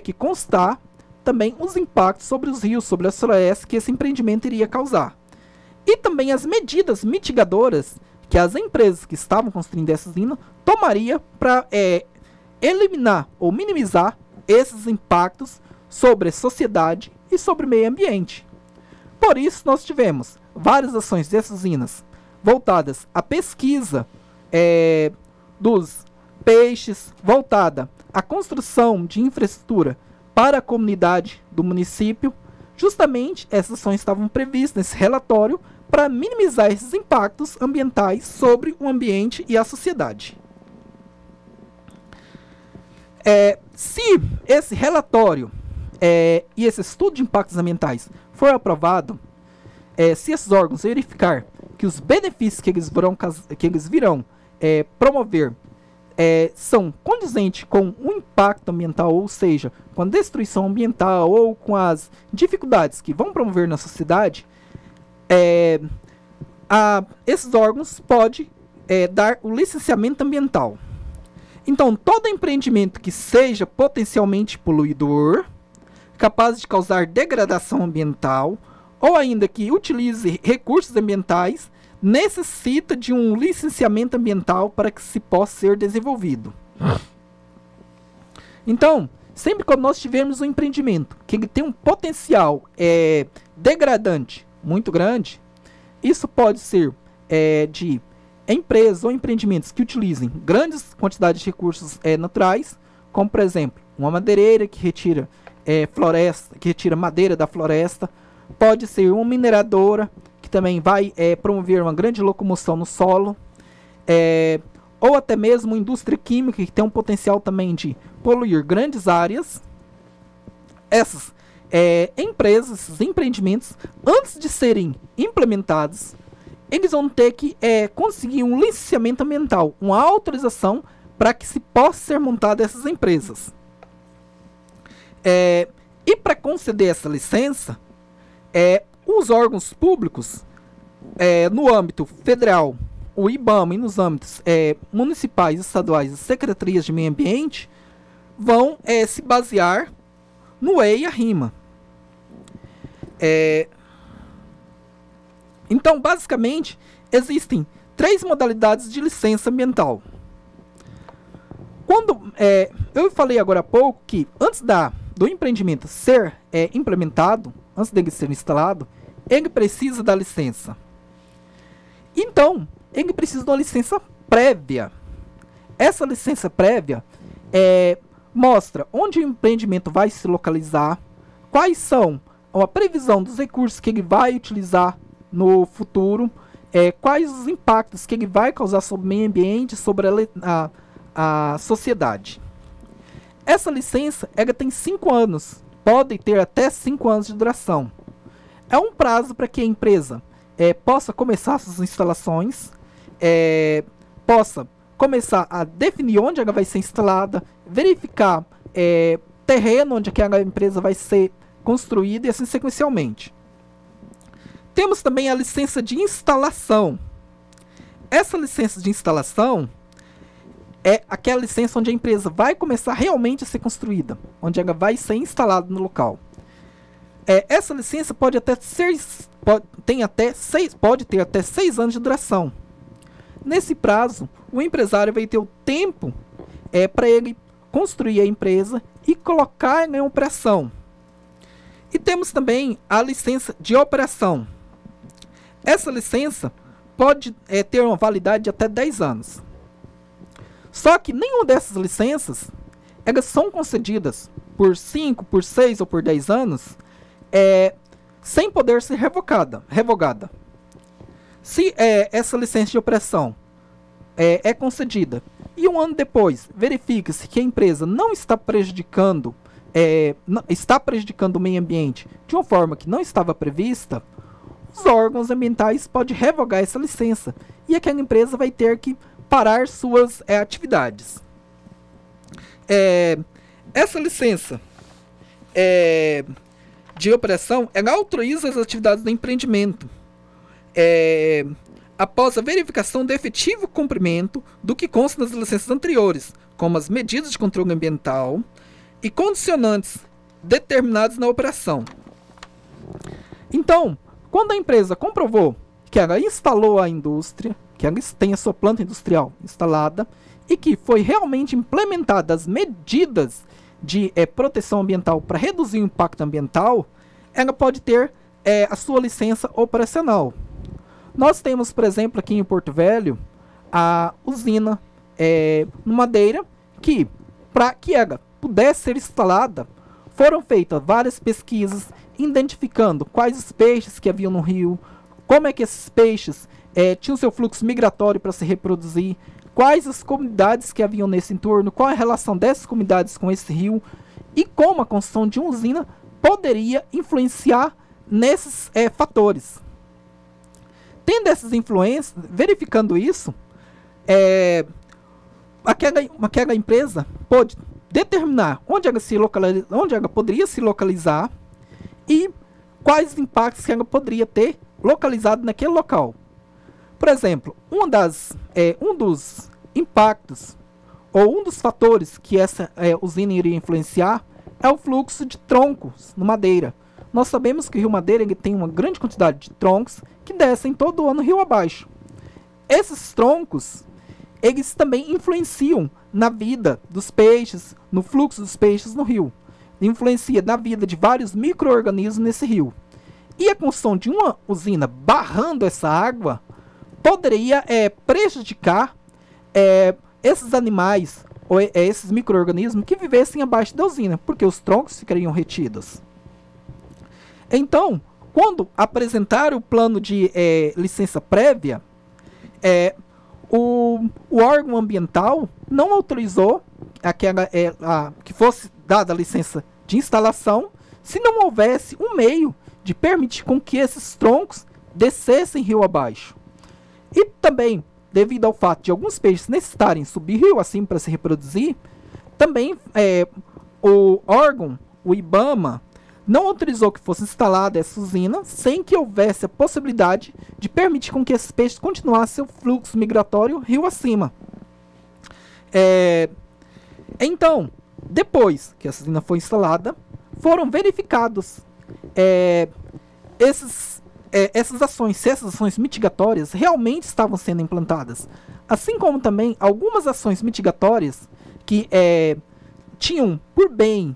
que constar também os impactos sobre os rios, sobre as florestas que esse empreendimento iria causar. E também as medidas mitigadoras que as empresas que estavam construindo essa usina tomariam para eliminar ou minimizar esses impactos sobre a sociedade e sobre o meio ambiente. Por isso, nós tivemos várias ações dessas usinas voltadas à pesquisa dos peixes, voltada à construção de infraestrutura para a comunidade do município. Justamente essas ações estavam previstas nesse relatório para minimizar esses impactos ambientais sobre o ambiente e a sociedade. Se esse relatório e esse estudo de impactos ambientais for aprovado, se esses órgãos verificar que os benefícios que eles virão promover são condizentes com o impacto ambiental, ou seja, com a destruição ambiental ou com as dificuldades que vão promover na sociedade, esses órgãos podem dar o licenciamento ambiental. Então, todo empreendimento que seja potencialmente poluidor, capaz de causar degradação ambiental, ou ainda que utilize recursos ambientais, necessita de um licenciamento ambiental para que se possa ser desenvolvido. Então, sempre quando nós tivermos um empreendimento que ele tem um potencial degradante muito grande, isso pode ser de empresas ou empreendimentos que utilizem grandes quantidades de recursos naturais, como por exemplo, uma madeireira que retira floresta, que retira madeira da floresta. Pode ser uma mineradora, que também vai promover uma grande locomoção no solo. Ou até mesmo uma indústria química, que tem um potencial também de poluir grandes áreas. Essas empresas, esses empreendimentos, antes de serem implementados, eles vão ter que conseguir um licenciamento ambiental, uma autorização para que se possa ser montada essas empresas. E para conceder essa licença, os órgãos públicos, no âmbito federal, o IBAMA, e nos âmbitos municipais, estaduais e secretarias de meio ambiente, vão se basear no E e a RIMA. Então, basicamente, existem 3 modalidades de licença ambiental. Quando eu falei agora há pouco que antes do empreendimento ser implementado, antes dele ser instalado, ele precisa da licença. Então, ele precisa de uma licença prévia. Essa licença prévia mostra onde o empreendimento vai se localizar, quais são a previsão dos recursos que ele vai utilizar no futuro, quais os impactos que ele vai causar sobre o meio ambiente, sobre a sociedade. Essa licença ela tem 5 anos, pode ter até 5 anos de duração. É um prazo para que a empresa possa começar suas instalações, possa começar a definir onde ela vai ser instalada, verificar terreno onde aquela empresa vai ser construída e assim sequencialmente. Temos também a licença de instalação. Essa licença de instalação é aquela licença onde a empresa vai começar realmente a ser construída, onde ela vai ser instalada no local. Essa licença pode ter até 6 anos de duração. Nesse prazo, o empresário vai ter o tempo para ele construir a empresa e colocar ela em operação. E temos também a licença de operação. Essa licença pode ter uma validade de até 10 anos. Só que nenhuma dessas licenças, elas são concedidas por 5, por 6 ou por 10 anos, sem poder ser revogada. Se essa licença de operação é concedida e um ano depois verifica-se que a empresa não está prejudicando, o meio ambiente de uma forma que não estava prevista, os órgãos ambientais podem revogar essa licença e aquela empresa vai ter que parar suas atividades. Essa licença de operação, ela autoriza as atividades do empreendimento após a verificação do efetivo cumprimento do que consta nas licenças anteriores, como as medidas de controle ambiental e condicionantes determinados na operação. Então, quando a empresa comprovou que ela instalou a indústria, que ela tem a sua planta industrial instalada e que foi realmente implementadas as medidas de proteção ambiental para reduzir o impacto ambiental, ela pode ter a sua licença operacional. Nós temos, por exemplo, aqui em Porto Velho, a usina Madeira, que para que ela pudesse ser instalada, foram feitas várias pesquisas, identificando quais os peixes que haviam no rio, como é que esses peixes tinham seu fluxo migratório para se reproduzir, quais as comunidades que haviam nesse entorno, qual a relação dessas comunidades com esse rio, e como a construção de uma usina poderia influenciar nesses fatores. Tendo essas influências, verificando isso, aquela empresa pode determinar onde ela poderia se localizar e quais impactos que ela poderia ter localizado naquele local. Por exemplo, um dos impactos ou um dos fatores que essa usina iria influenciar é o fluxo de troncos no Madeira. Nós sabemos que o Rio Madeira ele tem uma grande quantidade de troncos que descem todo ano rio abaixo. Esses troncos, eles também influenciam na vida dos peixes, no fluxo dos peixes no rio. Influencia na vida de vários micro-organismos nesse rio. E a construção de uma usina barrando essa água poderia prejudicar esses animais ou esses micro-organismos que vivessem abaixo da usina, porque os troncos ficariam retidos. Então, quando apresentaram o plano de licença prévia, o órgão ambiental não autorizou que fosse dada a licença de instalação se não houvesse um meio de permitir com que esses troncos descessem rio abaixo. E também, devido ao fato de alguns peixes necessitarem subir rio acima para se reproduzir, também o órgão, o IBAMA, não autorizou que fosse instalada essa usina sem que houvesse a possibilidade de permitir com que esses peixes continuassem seu fluxo migratório rio acima. Então, depois que essa usina foi instalada, foram verificados essas ações mitigatórias realmente estavam sendo implantadas, assim como também algumas ações mitigatórias que tinham por bem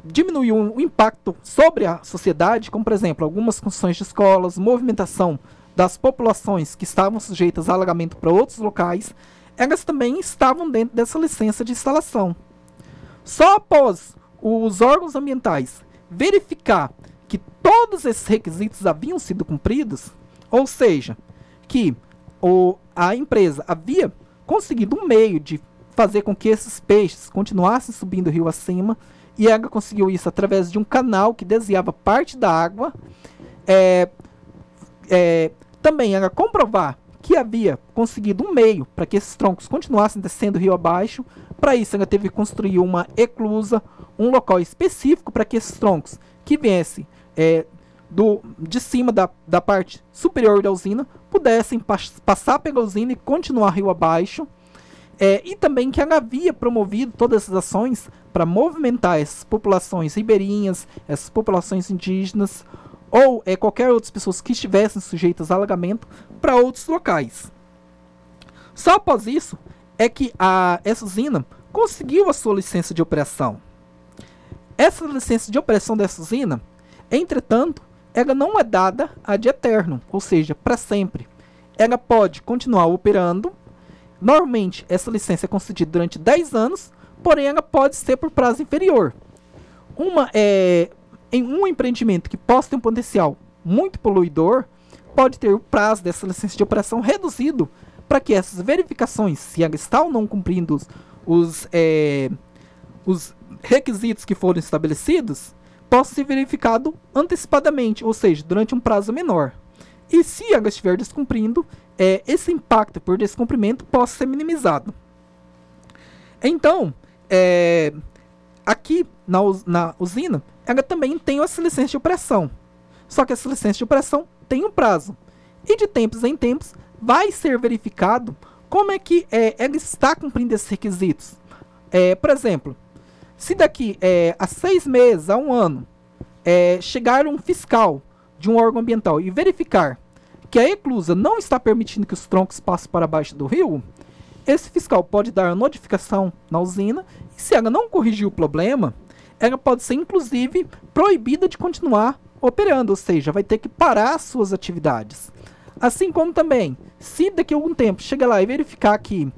diminuir o impacto sobre a sociedade, como por exemplo algumas construções de escolas, movimentação das populações que estavam sujeitas a alagamento para outros locais, elas também estavam dentro dessa licença de instalação. Só após os órgãos ambientais verificar que todos esses requisitos haviam sido cumpridos, ou seja, que a empresa havia conseguido um meio de fazer com que esses peixes continuassem subindo o rio acima, e ela conseguiu isso através de um canal que desviava parte da água, também ela comprovar que havia conseguido um meio para que esses troncos continuassem descendo o rio abaixo. Para isso ela teve que construir uma eclusa, um local específico para que esses troncos que viessem de cima da parte superior da usina pudessem passar pela usina e continuar rio abaixo. E também que ela havia promovido todas essas ações para movimentar essas populações ribeirinhas, essas populações indígenas ou qualquer outras pessoas que estivessem sujeitas a alagamento para outros locais. Só após isso é que essa usina conseguiu a sua licença de operação. Essa licença de operação dessa usina, entretanto, ela não é dada ad eterno, ou seja, para sempre. Ela pode continuar operando. Normalmente, essa licença é concedida durante 10 anos, porém ela pode ser por prazo inferior. Em um empreendimento que possa ter um potencial muito poluidor, pode ter o prazo dessa licença de operação reduzido para que essas verificações, se ela está ou não cumprindo os requisitos que foram estabelecidos, possam ser verificados antecipadamente, ou seja, durante um prazo menor. E se ela estiver descumprindo, esse impacto por descumprimento possa ser minimizado. Então, aqui na usina, ela também tem essa licença de operação. Só que essa licença de operação tem um prazo. E de tempos em tempos, vai ser verificado como é que ela está cumprindo esses requisitos. Por exemplo, se daqui a 6 meses, a 1 ano, chegar um fiscal de um órgão ambiental e verificar que a eclusa não está permitindo que os troncos passem para baixo do rio, esse fiscal pode dar a notificação na usina, e se ela não corrigir o problema, ela pode ser inclusive proibida de continuar operando, ou seja, vai ter que parar as suas atividades. Assim como também, se daqui a algum tempo chegar lá e verificar que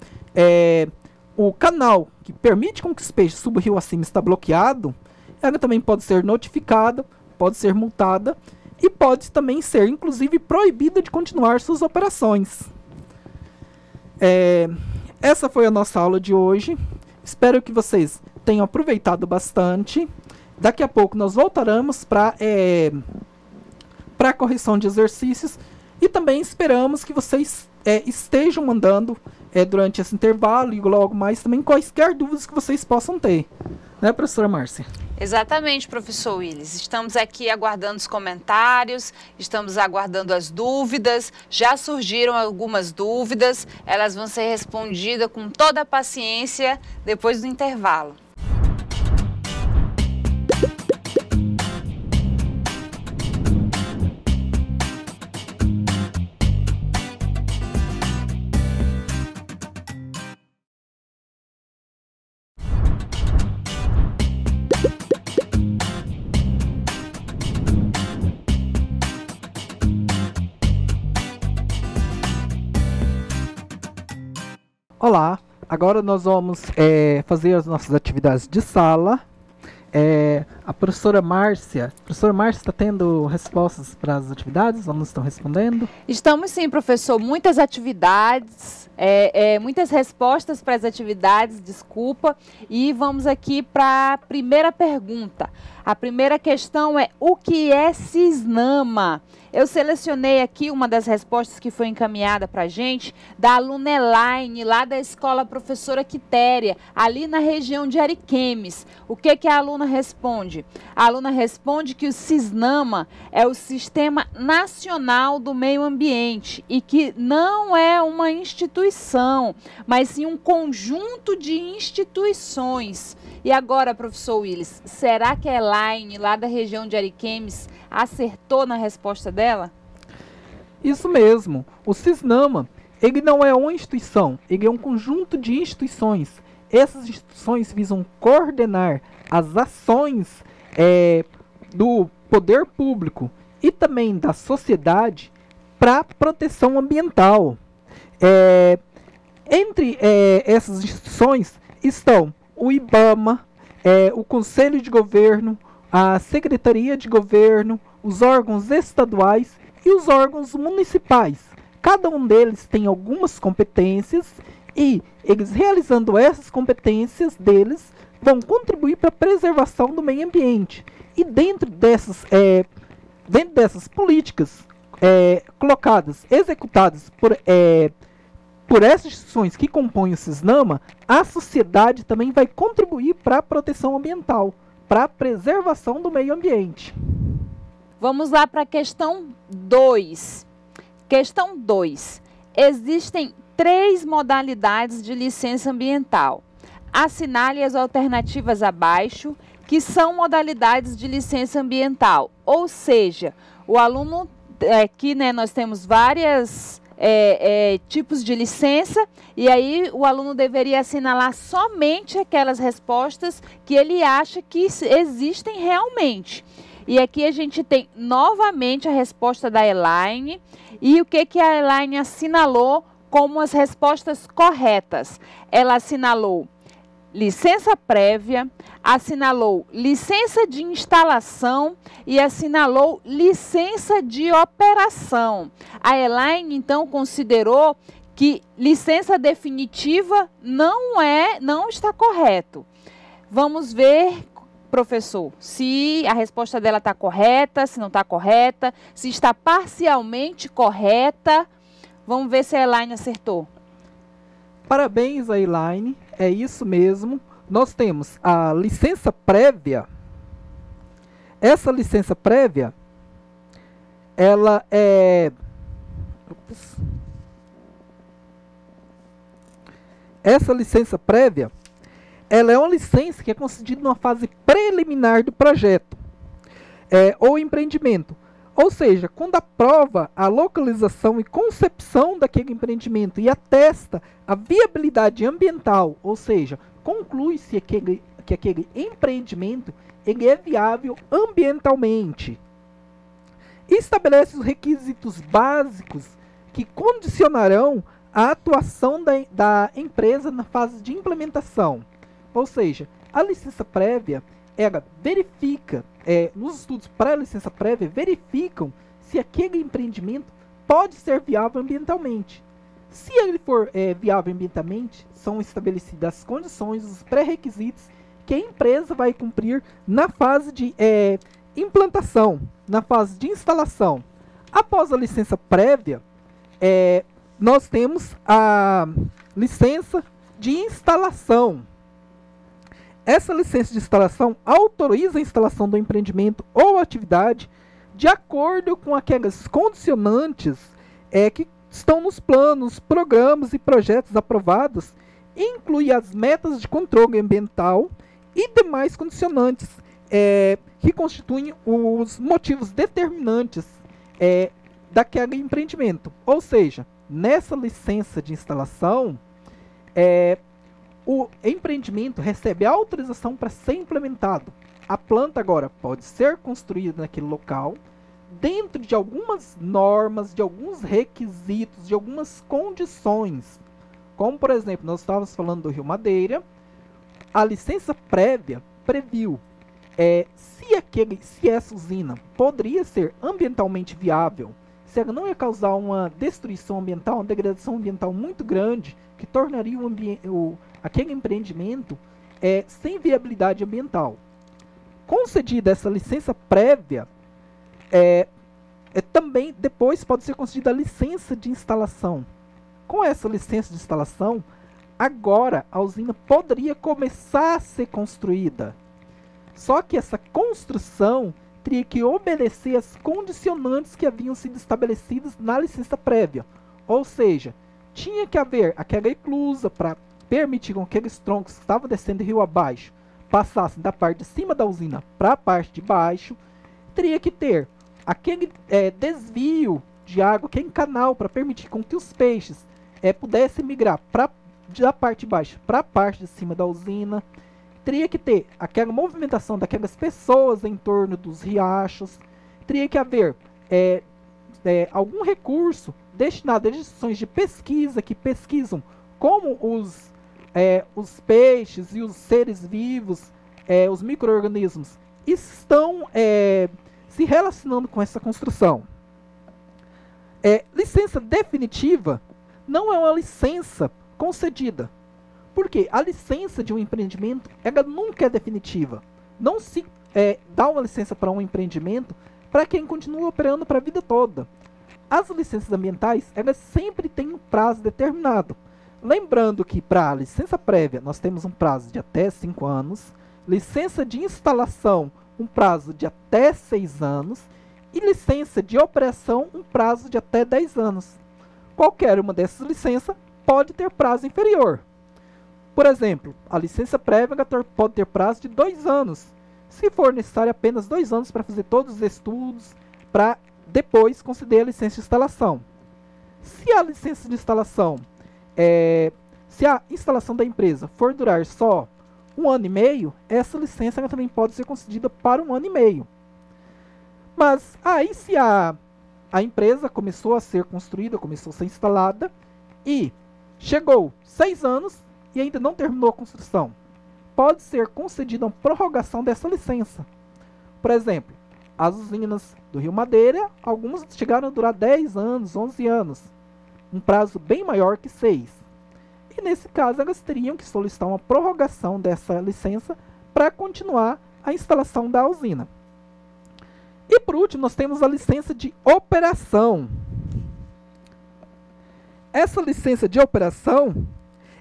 o canal que permite com que os peixes subam o rio acima está bloqueado, ela também pode ser notificada, pode ser multada e pode também ser, inclusive, proibida de continuar suas operações. Essa foi a nossa aula de hoje. Espero que vocês tenham aproveitado bastante. Daqui a pouco nós voltaremos para a correção de exercícios e também esperamos que vocês estejam mandando durante esse intervalo e logo mais também quaisquer dúvidas que vocês possam ter. Né, professora Márcia? Exatamente, professor Willis. Estamos aqui aguardando os comentários, estamos aguardando as dúvidas. Já surgiram algumas dúvidas, elas vão ser respondidas com toda a paciência depois do intervalo. Olá, agora nós vamos fazer as nossas atividades de sala. A professora Márcia está tendo respostas para as atividades? Os alunos estão respondendo? Estamos sim, professor. Muitas atividades, muitas respostas para as atividades, desculpa. E vamos aqui para a primeira pergunta. A primeira questão é: o que é Cisnama? Eu selecionei aqui uma das respostas que foi encaminhada para a gente, da aluna Elaine, lá da escola Professora Quitéria, ali na região de Ariquemes. O que a aluna responde? A aluna responde que o Cisnama é o Sistema Nacional do Meio Ambiente e que não é uma instituição, mas sim um conjunto de instituições. E agora, professor Willis, será que a Elaine, lá da região de Ariquemes, acertou na resposta dela? Isso mesmo. O Cisnama, ele não é uma instituição, ele é um conjunto de instituições. Essas instituições visam coordenar as ações do poder público e também da sociedade para proteção ambiental. Entre essas instituições estão o IBAMA, o Conselho de Governo, a Secretaria de Governo, os órgãos estaduais e os órgãos municipais. Cada um deles tem algumas competências e eles, realizando essas competências deles, vão contribuir para a preservação do meio ambiente. E dentro dessas políticas colocadas, executadas por essas instituições que compõem o Cisnama, a sociedade também vai contribuir para a proteção ambiental, para a preservação do meio ambiente. Vamos lá para a questão 2. Questão 2. Existem 3 modalidades de licença ambiental. Assinale as alternativas abaixo, que são modalidades de licença ambiental. Ou seja, o aluno, aqui nós temos várias tipos de licença, e aí o aluno deveria assinalar somente aquelas respostas que ele acha que existem realmente. E aqui a gente tem novamente a resposta da Elaine, e o que a Elaine assinalou como as respostas corretas. Ela assinalou licença prévia, assinalou licença de instalação e assinalou licença de operação. A Elaine, então, considerou que licença definitiva não está correto. Vamos ver, professor, se a resposta dela está correta, se não está correta, se está parcialmente correta. Vamos ver se a Elaine acertou. Parabéns a Elaine, é isso mesmo. Nós temos a licença prévia. Essa licença prévia, ela é... Essa licença prévia, ela é uma licença que é concedida numa fase preliminar do projeto ou empreendimento. Ou seja, quando aprova a localização e concepção daquele empreendimento e atesta a viabilidade ambiental, ou seja, conclui-se que aquele empreendimento ele é viável ambientalmente. E estabelece os requisitos básicos que condicionarão a atuação da empresa na fase de implementação. Ou seja, a licença prévia, ela verifica, nos estudos para a licença prévia, verificam se aquele empreendimento pode ser viável ambientalmente. Se ele for viável ambientalmente, são estabelecidas as condições, os pré-requisitos que a empresa vai cumprir na fase de implantação, na fase de instalação. Após a licença prévia, nós temos a licença de instalação. Essa licença de instalação autoriza a instalação do empreendimento ou atividade de acordo com aquelas condicionantes que estão nos planos, programas e projetos aprovados, e inclui as metas de controle ambiental e demais condicionantes que constituem os motivos determinantes daquele empreendimento. Ou seja, nessa licença de instalação, o empreendimento recebe autorização para ser implementado. A planta agora pode ser construída naquele local, dentro de algumas normas, de alguns requisitos, de algumas condições. Como, por exemplo, nós estávamos falando do Rio Madeira, a licença prévia previu se essa usina poderia ser ambientalmente viável, se ela não ia causar uma destruição ambiental, uma degradação ambiental muito grande, que tornaria aquele empreendimento sem viabilidade ambiental. Concedida essa licença prévia, também depois pode ser concedida a licença de instalação. Com essa licença de instalação, agora a usina poderia começar a ser construída. Só que essa construção teria que obedecer às condicionantes que haviam sido estabelecidas na licença prévia. Ou seja, tinha que haver aquela eclusa para permitir que aqueles troncos que estavam descendo rio abaixo passassem da parte de cima da usina para a parte de baixo. Teria que ter aquele desvio de água, aquele canal para permitir com que os peixes pudessem migrar da parte de baixo para a parte de cima da usina. Teria que ter aquela movimentação daquelas pessoas em torno dos riachos. Teria que haver algum recurso destinado a instituições de pesquisa que pesquisam como os peixes e os seres vivos, os micro-organismos, estão se relacionando com essa construção. Licença definitiva não é uma licença concedida. Porque a licença de um empreendimento, ela nunca é definitiva. Não se dá uma licença para um empreendimento para quem continua operando para a vida toda. As licenças ambientais, elas sempre têm um prazo determinado. Lembrando que para a licença prévia, nós temos um prazo de até 5 anos. Licença de instalação, um prazo de até 6 anos. E licença de operação, um prazo de até 10 anos. Qualquer uma dessas licenças pode ter prazo inferior. Por exemplo, a licença prévia pode ter prazo de 2 anos, se for necessário apenas 2 anos para fazer todos os estudos, para depois conceder a licença de instalação. Se a licença de instalação, se a instalação da empresa for durar só 1 ano e meio, essa licença também pode ser concedida para 1 ano e meio. Mas aí se a empresa começou a ser construída, começou a ser instalada, e chegou 6 anos, e ainda não terminou a construção, pode ser concedida uma prorrogação dessa licença. Por exemplo, as usinas do Rio Madeira, algumas chegaram a durar 10 anos, 11 anos, um prazo bem maior que 6. E nesse caso, elas teriam que solicitar uma prorrogação dessa licença para continuar a instalação da usina. E por último, nós temos a licença de operação. Essa licença de operação,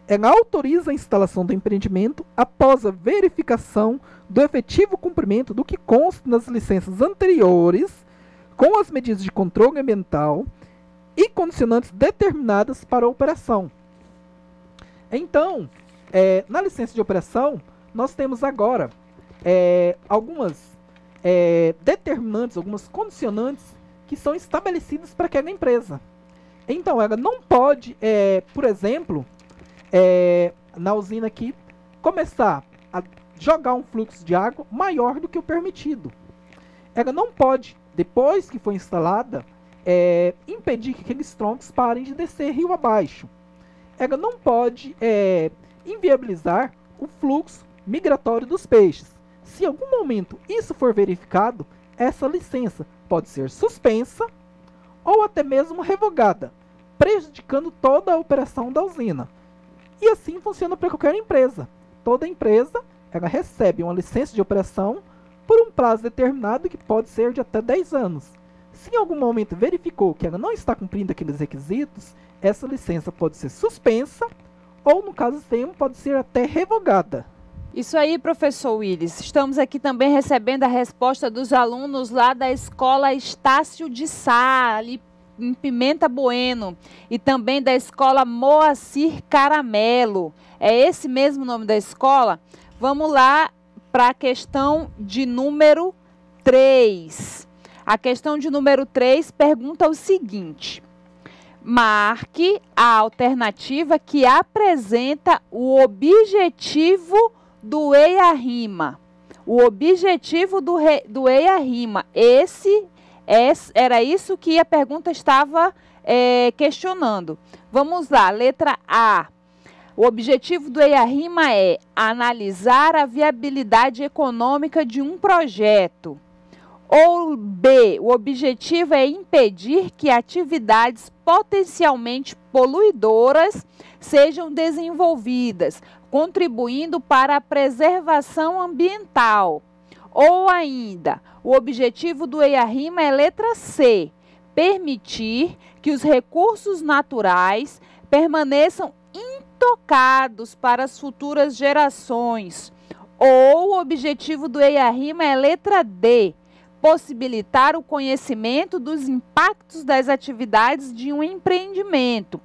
ela autoriza a instalação do empreendimento após a verificação do efetivo cumprimento do que consta nas licenças anteriores, com as medidas de controle ambiental e condicionantes determinadas para a operação. Então, na licença de operação, nós temos agora algumas determinantes, algumas condicionantes que são estabelecidas para aquela empresa. Então, ela não pode, por exemplo, na usina aqui, começar a jogar um fluxo de água maior do que o permitido. Ela não pode, depois que foi instalada, impedir que aqueles troncos parem de descer rio abaixo. Ela não pode inviabilizar o fluxo migratório dos peixes. Se em algum momento isso for verificado, essa licença pode ser suspensa ou até mesmo revogada, prejudicando toda a operação da usina. E assim funciona para qualquer empresa. Toda empresa, ela recebe uma licença de operação por um prazo determinado que pode ser de até 10 anos. Se em algum momento verificou que ela não está cumprindo aqueles requisitos, essa licença pode ser suspensa ou, no caso extremo, pode ser até revogada. Isso aí, professor Willis. Estamos aqui também recebendo a resposta dos alunos lá da Escola Estácio de Sá, ali em Pimenta Bueno, e também da Escola Moacir Caramelo. É esse mesmo nome da escola? Vamos lá para a questão de número 3. A questão de número 3 pergunta o seguinte: marque a alternativa que apresenta o objetivo do EIA-RIMA. O objetivo do EIA-RIMA. Era isso que a pergunta estava questionando. Vamos lá, letra A. O objetivo do EIA-RIMA é analisar a viabilidade econômica de um projeto. Ou B, o objetivo é impedir que atividades potencialmente poluidoras sejam desenvolvidas, contribuindo para a preservação ambiental. Ou ainda, o objetivo do EIA-RIMA é letra C, permitir que os recursos naturais permaneçam intocados para as futuras gerações. Ou o objetivo do EIA-RIMA é letra D, possibilitar o conhecimento dos impactos das atividades de um empreendimento,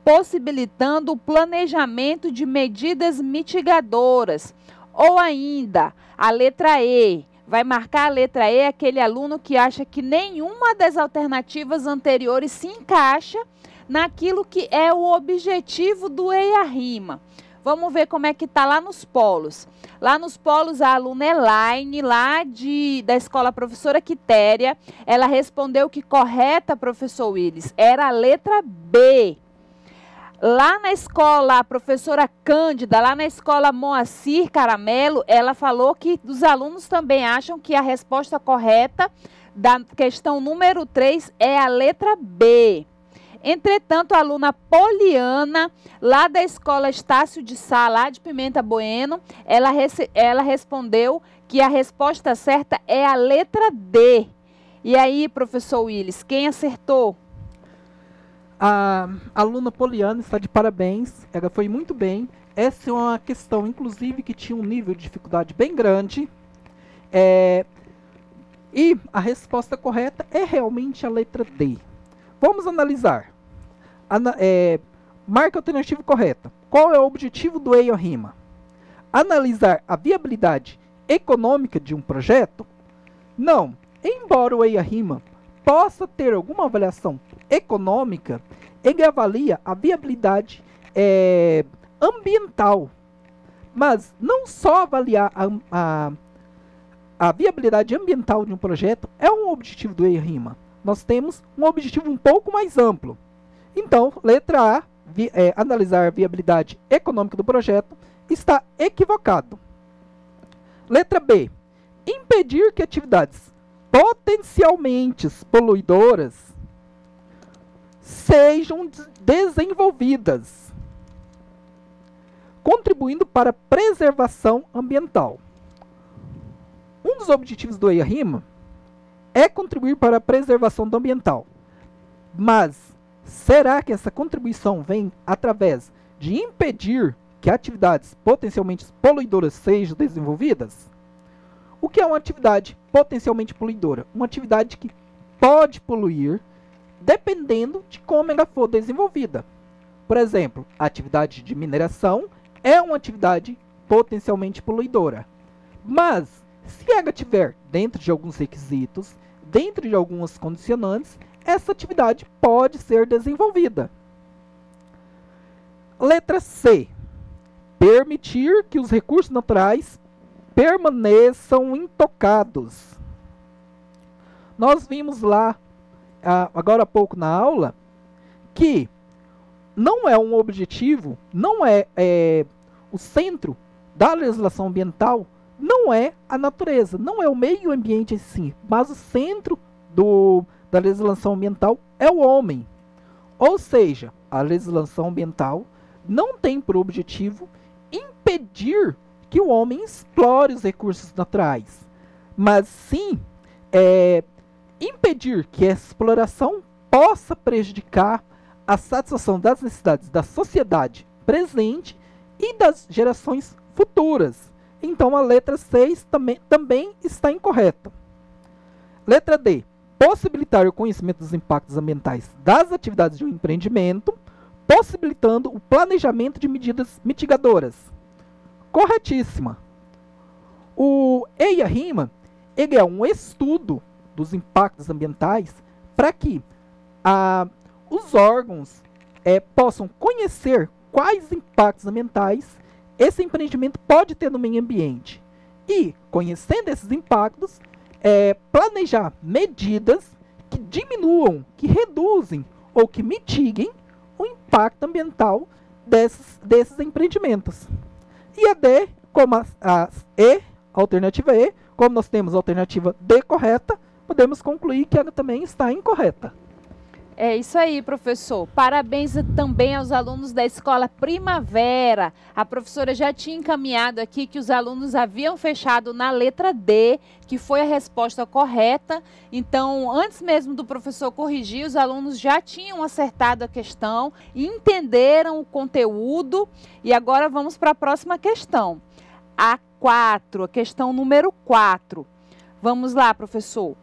possibilitando o planejamento de medidas mitigadoras. Ou ainda, a letra E, vai marcar a letra E aquele aluno que acha que nenhuma das alternativas anteriores se encaixa naquilo que é o objetivo do EIA-RIMA. Vamos ver como é que está lá nos polos. Lá nos polos, a aluna Elaine, lá da escola Professora Quitéria, ela respondeu que correta, professor Willis, era a letra B. Lá na escola, a professora Cândida, lá na escola Moacir Caramelo, ela falou que os alunos também acham que a resposta correta da questão número 3 é a letra B. Entretanto, a aluna Poliana, lá da escola Estácio de Sá, lá de Pimenta Bueno, ela respondeu que a resposta certa é a letra D. E aí, professor Willis, quem acertou? A aluna Poliana está de parabéns, ela foi muito bem. Essa é uma questão, inclusive, que tinha um nível de dificuldade bem grande. E a resposta correta é realmente a letra D. Vamos analisar. Marca a alternativa correta. Qual é o objetivo do EIA-RIMA? Analisar a viabilidade econômica de um projeto? Não. Embora o EIA-RIMA possa ter alguma avaliação econômica, ele avalia a viabilidade ambiental. Mas não só avaliar a viabilidade ambiental de um projeto é um objetivo do EIA-RIMA. Nós temos um objetivo um pouco mais amplo. Então, letra A, analisar a viabilidade econômica do projeto, está equivocado. Letra B, impedir que atividades potencialmente poluidoras sejam desenvolvidas, contribuindo para a preservação ambiental. Um dos objetivos do EIA-RIMA é contribuir para a preservação do ambiental. Mas será que essa contribuição vem através de impedir que atividades potencialmente poluidoras sejam desenvolvidas? O que é uma atividade potencialmente poluidora? Uma atividade que pode poluir dependendo de como ela for desenvolvida. Por exemplo, a atividade de mineração é uma atividade potencialmente poluidora. Mas se ela estiver dentro de alguns requisitos, dentro de algumas condicionantes, essa atividade pode ser desenvolvida. Letra C. Permitir que os recursos naturais permaneçam intocados. Nós vimos lá, agora há pouco na aula, que não é um objetivo, não é o centro da legislação ambiental, não é a natureza, não é o meio ambiente em si, mas o centro da legislação ambiental é o homem. Ou seja, a legislação ambiental não tem por objetivo impedir que o homem explore os recursos naturais, mas sim impedir que essa exploração possa prejudicar a satisfação das necessidades da sociedade presente e das gerações futuras. Então, a letra 6 também está incorreta. Letra D. Possibilitar o conhecimento dos impactos ambientais das atividades de um empreendimento, possibilitando o planejamento de medidas mitigadoras. Corretíssima. O EIA-RIMA, ele é um estudo dos impactos ambientais para que os órgãos possam conhecer quais impactos ambientais esse empreendimento pode ter no meio ambiente. E, conhecendo esses impactos, planejar medidas que diminuam, que reduzem ou que mitiguem o impacto ambiental desses empreendimentos. E a D, como alternativa E, como nós temos a alternativa D correta, podemos concluir que ela também está incorreta. É isso aí, professor. Parabéns também aos alunos da Escola Primavera. A professora já tinha encaminhado aqui que os alunos haviam fechado na letra D, que foi a resposta correta. Então, antes mesmo do professor corrigir, os alunos já tinham acertado a questão, entenderam o conteúdo. E agora vamos para a próxima questão. A 4, a questão número 4. Vamos lá, professor.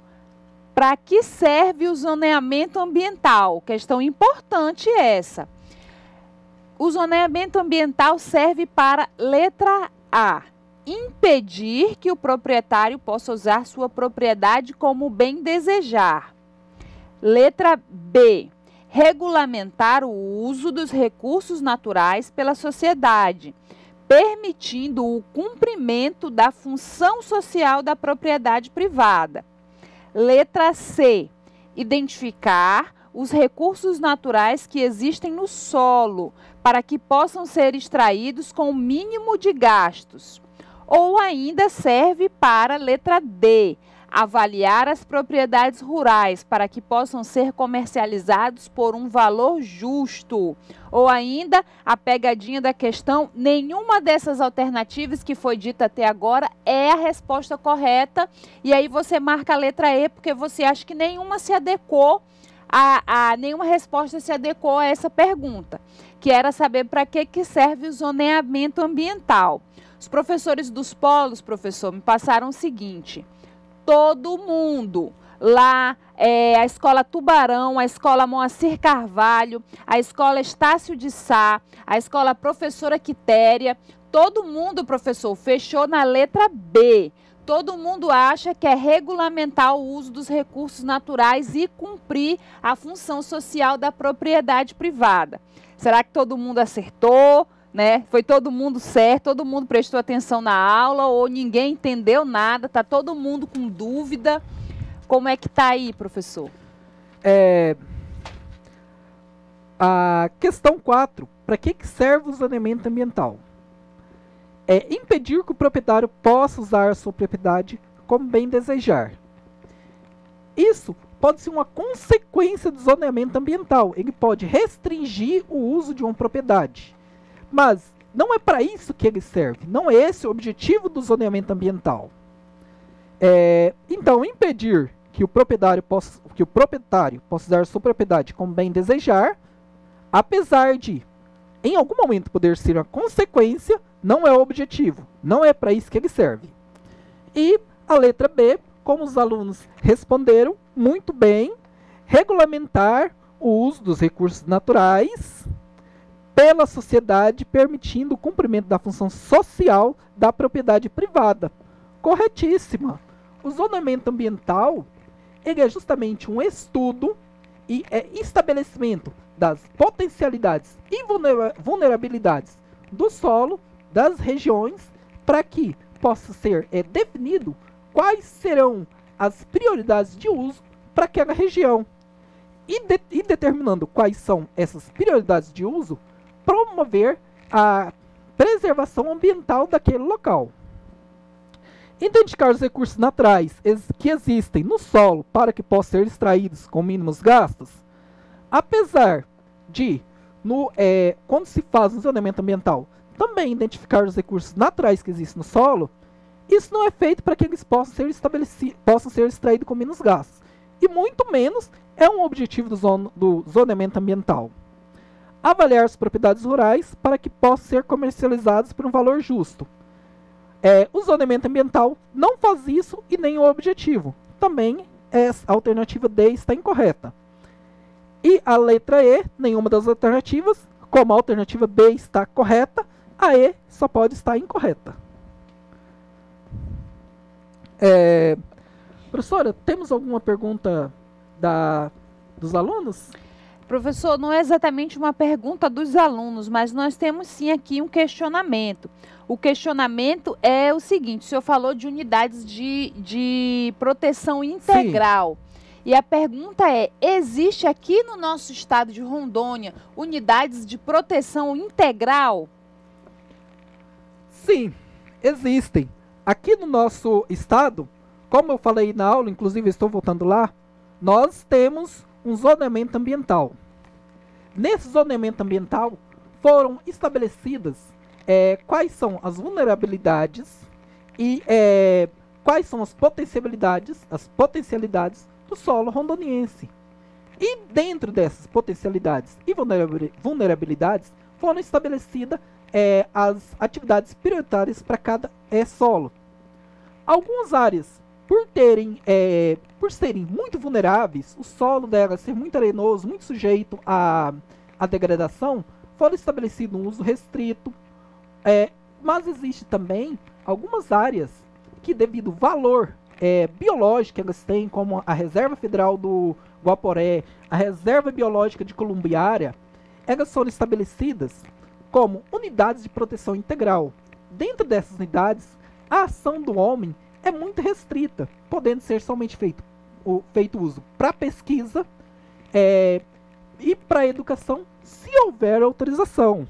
Para que serve o zoneamento ambiental? Questão importante essa. O zoneamento ambiental serve para, letra A, impedir que o proprietário possa usar sua propriedade como bem desejar. Letra B, regulamentar o uso dos recursos naturais pela sociedade, permitindo o cumprimento da função social da propriedade privada. Letra C, identificar os recursos naturais que existem no solo para que possam ser extraídos com o mínimo de gastos. Ou ainda serve para, letra D, avaliar as propriedades rurais para que possam ser comercializados por um valor justo. Ou ainda, a pegadinha da questão, nenhuma dessas alternativas que foi dita até agora é a resposta correta. E aí você marca a letra E porque você acha que nenhuma se adequou, nenhuma resposta se adequou a essa pergunta, que era saber para que serve o zoneamento ambiental. Os professores dos polos, professor, me passaram o seguinte: todo mundo lá, a Escola Tubarão, a Escola Moacir Carvalho, a Escola Estácio de Sá, a Escola Professora Quitéria, todo mundo, professor, fechou na letra B. Todo mundo acha que é regulamentar o uso dos recursos naturais e cumprir a função social da propriedade privada. Será que todo mundo acertou? Né? Foi todo mundo certo, todo mundo prestou atenção na aula ou ninguém entendeu nada, está todo mundo com dúvida? Como é que está aí, professor? A questão 4, para que serve o zoneamento ambiental? É impedir que o proprietário possa usar a sua propriedade como bem desejar. Isso pode ser uma consequência do zoneamento ambiental. Ele pode restringir o uso de uma propriedade. Mas não é para isso que ele serve. Não é esse o objetivo do zoneamento ambiental. Então, impedir que o proprietário possa usar sua propriedade como bem desejar, apesar de, em algum momento, poder ser uma consequência, não é o objetivo. Não é para isso que ele serve. E a letra B, como os alunos responderam muito bem, regulamentar o uso dos recursos naturais pela sociedade, permitindo o cumprimento da função social da propriedade privada. Corretíssima. O zoneamento ambiental, ele é justamente um estudo e estabelecimento das potencialidades e vulnerabilidades do solo, das regiões, para que possa ser definido quais serão as prioridades de uso para aquela região. E determinando quais são essas prioridades de uso, promover a preservação ambiental daquele local. Identificar os recursos naturais que existem no solo para que possam ser extraídos com mínimos gastos. Apesar de, quando se faz um zoneamento ambiental, também identificar os recursos naturais que existem no solo, isso não é feito para que eles possam ser extraídos com menos gastos. E muito menos é um objetivo do zoneamento ambiental. Avaliar as propriedades rurais para que possam ser comercializadas por um valor justo. O zoneamento ambiental não faz isso e nem o objetivo. Também a alternativa D está incorreta. E a letra E, nenhuma das alternativas, como a alternativa B está correta, a E só pode estar incorreta. Professora, temos alguma pergunta dos alunos? Professor, não é exatamente uma pergunta dos alunos, mas nós temos sim aqui um questionamento. O questionamento é o seguinte: o senhor falou de unidades de proteção integral. Sim. E a pergunta é, existe aqui no nosso estado de Rondônia unidades de proteção integral? Sim, existem. Aqui no nosso estado, como eu falei na aula, inclusive estou voltando lá, nós temos um zoneamento ambiental. Nesse zoneamento ambiental foram estabelecidas quais são as vulnerabilidades e quais são as potencialidades do solo rondoniense. E dentro dessas potencialidades e vulnerabilidades foram estabelecidas as atividades prioritárias para cada solo. Algumas áreas, por serem muito vulneráveis, o solo delas ser muito arenoso, muito sujeito à degradação, foram estabelecidos um uso restrito, mas existe também algumas áreas que, devido ao valor biológico que elas têm, como a Reserva Federal do Guaporé, a Reserva Biológica de Columbiara, elas foram estabelecidas como unidades de proteção integral. Dentro dessas unidades, a ação do homem é muito restrita, podendo ser somente feito uso para pesquisa e para educação, se houver autorização.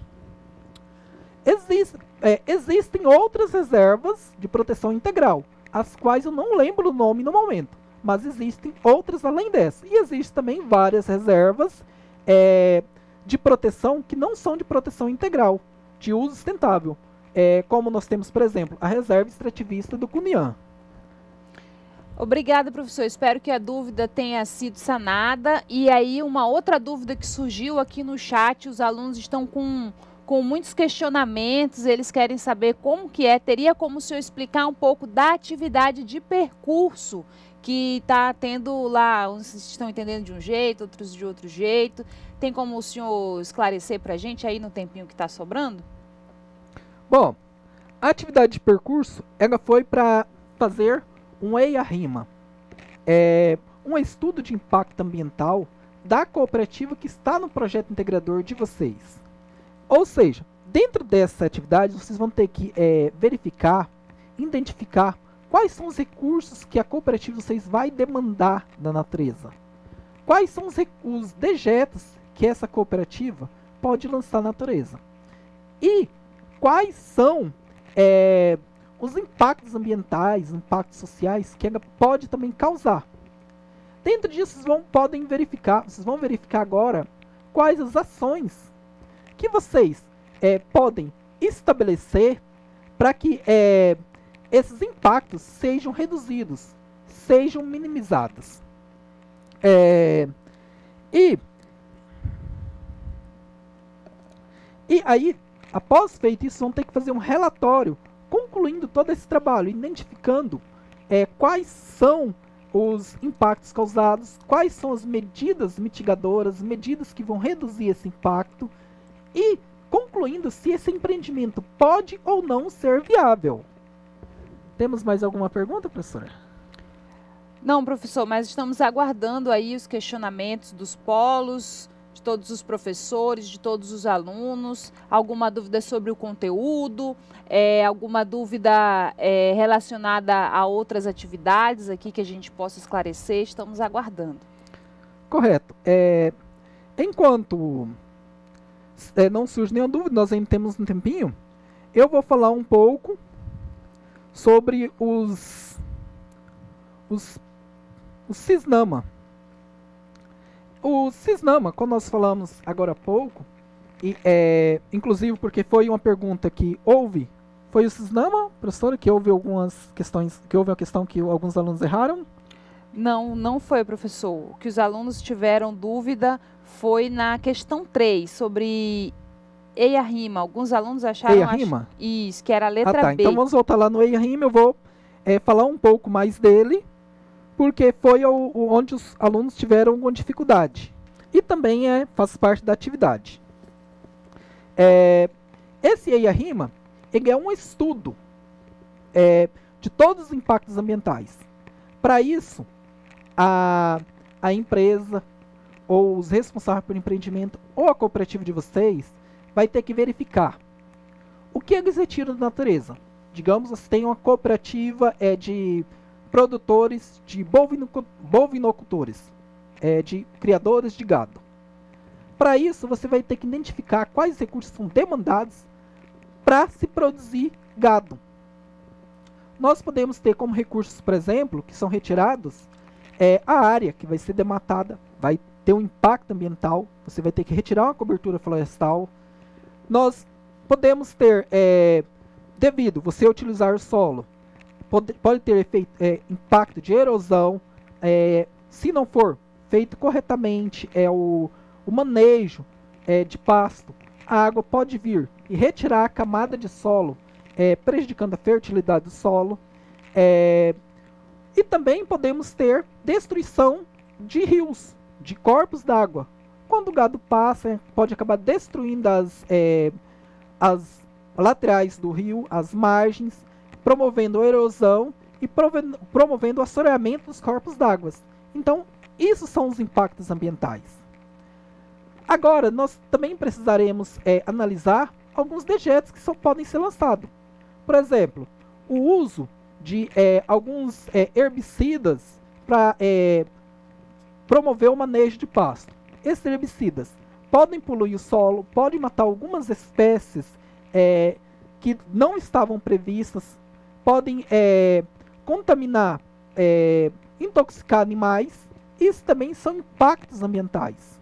Existem outras reservas de proteção integral, as quais eu não lembro o nome no momento, mas existem outras além dessa. E existem também várias reservas de proteção que não são de proteção integral, de uso sustentável, como nós temos, por exemplo, a reserva extrativista do Cuniã. Obrigada, professor. Espero que a dúvida tenha sido sanada. E aí, uma outra dúvida que surgiu aqui no chat, os alunos estão com muitos questionamentos, eles querem saber como que é. Teria como o senhor explicar um pouco da atividade de percurso que está tendo lá, uns estão entendendo de um jeito, outros de outro jeito. Tem como o senhor esclarecer para a gente aí no tempinho que está sobrando? Bom, a atividade de percurso, ela foi para fazer um EIA-RIMA, um estudo de impacto ambiental da cooperativa que está no projeto integrador de vocês. Ou seja, dentro dessa atividade, vocês vão ter que verificar, identificar quais são os recursos que a cooperativa de vocês vai demandar da natureza. Quais são os dejetos que essa cooperativa pode lançar na natureza. E quais são os impactos ambientais, impactos sociais que ela pode também causar. Dentro disso, vocês vão verificar agora quais as ações que vocês podem estabelecer para que esses impactos sejam reduzidos, sejam minimizados. E aí, após feito isso, vão ter que fazer um relatório concluindo todo esse trabalho, identificando quais são os impactos causados, quais são as medidas mitigadoras, medidas que vão reduzir esse impacto e concluindo se esse empreendimento pode ou não ser viável. Temos mais alguma pergunta, professora? Não, professor, mas estamos aguardando aí os questionamentos dos polos, de todos os professores, de todos os alunos, alguma dúvida sobre o conteúdo, alguma dúvida relacionada a outras atividades aqui que a gente possa esclarecer, estamos aguardando. Correto. Enquanto não surge nenhuma dúvida, nós ainda temos um tempinho, eu vou falar um pouco sobre os Cisnama. O Cisnama, como nós falamos agora há pouco, inclusive porque foi uma pergunta que houve, foi o Cisnama, professora, que houve algumas questões, que houve uma questão que alguns alunos erraram? Não, não foi, professor. O que os alunos tiveram dúvida foi na questão 3, sobre EIA-RIMA. Alguns alunos acharam EIA-RIMA? Isso, que era a letra B. Então vamos voltar lá no EIA-RIMA, eu vou falar um pouco mais dele, porque foi onde os alunos tiveram alguma dificuldade. E também faz parte da atividade. Esse EIA-RIMA, ele é um estudo de todos os impactos ambientais. Para isso, a empresa, ou os responsáveis por empreendimento, ou a cooperativa de vocês, vai ter que verificar o que eles retiram da natureza. Digamos, você tem uma cooperativa de produtores de bovinocultores, de criadores de gado. Para isso, você vai ter que identificar quais recursos são demandados para se produzir gado. Nós podemos ter como recursos, por exemplo, que são retirados, a área que vai ser dematada, vai ter um impacto ambiental, você vai ter que retirar uma cobertura florestal. Nós podemos ter, devido você utilizar o solo, pode ter efeito, impacto de erosão, se não for feito corretamente o manejo de pasto, a água pode vir e retirar a camada de solo, prejudicando a fertilidade do solo. E também podemos ter destruição de rios, de corpos d'água. Quando o gado passa, pode acabar destruindo as laterais do rio, as margens, promovendo a erosão e promovendo o assoreamento dos corpos d'água. Então, isso são os impactos ambientais. Agora, nós também precisaremos analisar alguns dejetos que podem ser lançados. Por exemplo, o uso de alguns herbicidas para promover o manejo de pasto. Esses herbicidas podem poluir o solo, podem matar algumas espécies que não estavam previstas, podem contaminar, intoxicar animais. Isso também são impactos ambientais.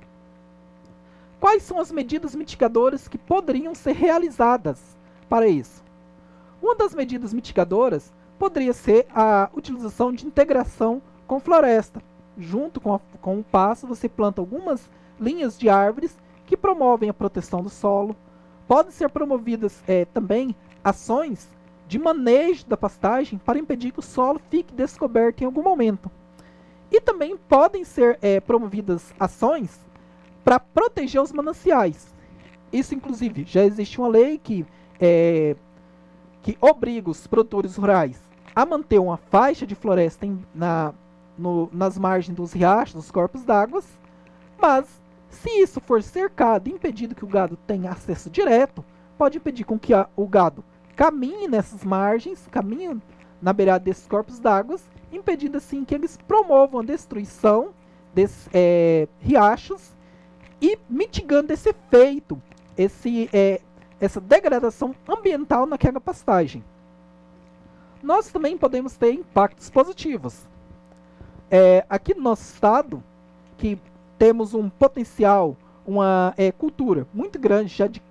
Quais são as medidas mitigadoras que poderiam ser realizadas para isso? Uma das medidas mitigadoras poderia ser a utilização de integração com floresta. Junto com o pasto, você planta algumas linhas de árvores que promovem a proteção do solo. Podem ser promovidas também ações de manejo da pastagem para impedir que o solo fique descoberto em algum momento. E também podem ser promovidas ações para proteger os mananciais. Isso, inclusive, já existe uma lei que obriga os produtores rurais a manter uma faixa de floresta nas margens dos riachos, dos corpos d'água, mas se isso for cercado e impedido que o gado tenha acesso direto, pode impedir com que o gado caminhe nessas margens, caminhe na beirada desses corpos d'água, impedindo assim que eles promovam a destruição desses riachos e mitigando esse efeito, essa degradação ambiental naquela pastagem. Nós também podemos ter impactos positivos. Aqui no nosso estado, que temos um potencial, uma cultura muito grande já de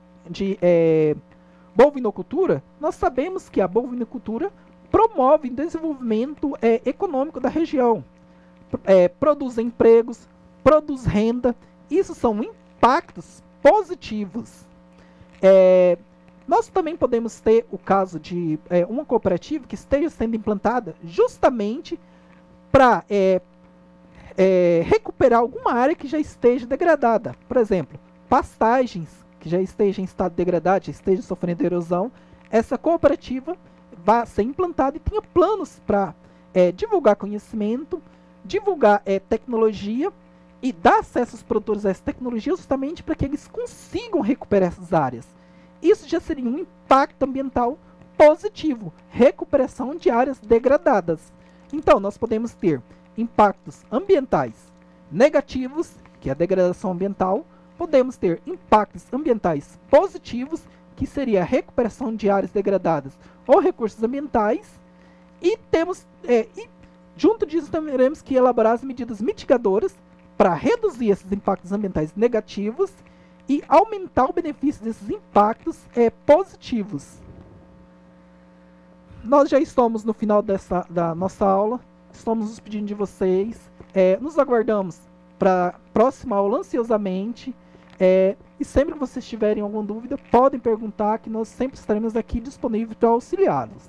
bovinocultura, nós sabemos que a bovinocultura promove o desenvolvimento econômico da região, produz empregos, produz renda. Isso são impactos positivos. Nós também podemos ter o caso de uma cooperativa que esteja sendo implantada justamente para recuperar alguma área que já esteja degradada. Por exemplo, pastagens que já estejam em estado degradado, já estejam sofrendo erosão. Essa cooperativa vai ser implantada e tenha planos para divulgar conhecimento, divulgar tecnologia e dar acesso aos produtores a essa tecnologia justamente para que eles consigam recuperar essas áreas. Isso já seria um impacto ambiental positivo, recuperação de áreas degradadas. Então, nós podemos ter impactos ambientais negativos, que é a degradação ambiental, podemos ter impactos ambientais positivos, que seria a recuperação de áreas degradadas ou recursos ambientais, e junto disso teremos que elaborar as medidas mitigadoras para reduzir esses impactos ambientais negativos e aumentar o benefício desses impactos positivos. Nós já estamos no final da nossa aula, estamos nos despedindo de vocês, nos aguardamos para a próxima aula ansiosamente, e sempre que vocês tiverem alguma dúvida, podem perguntar, que nós sempre estaremos aqui disponíveis para auxiliá-los.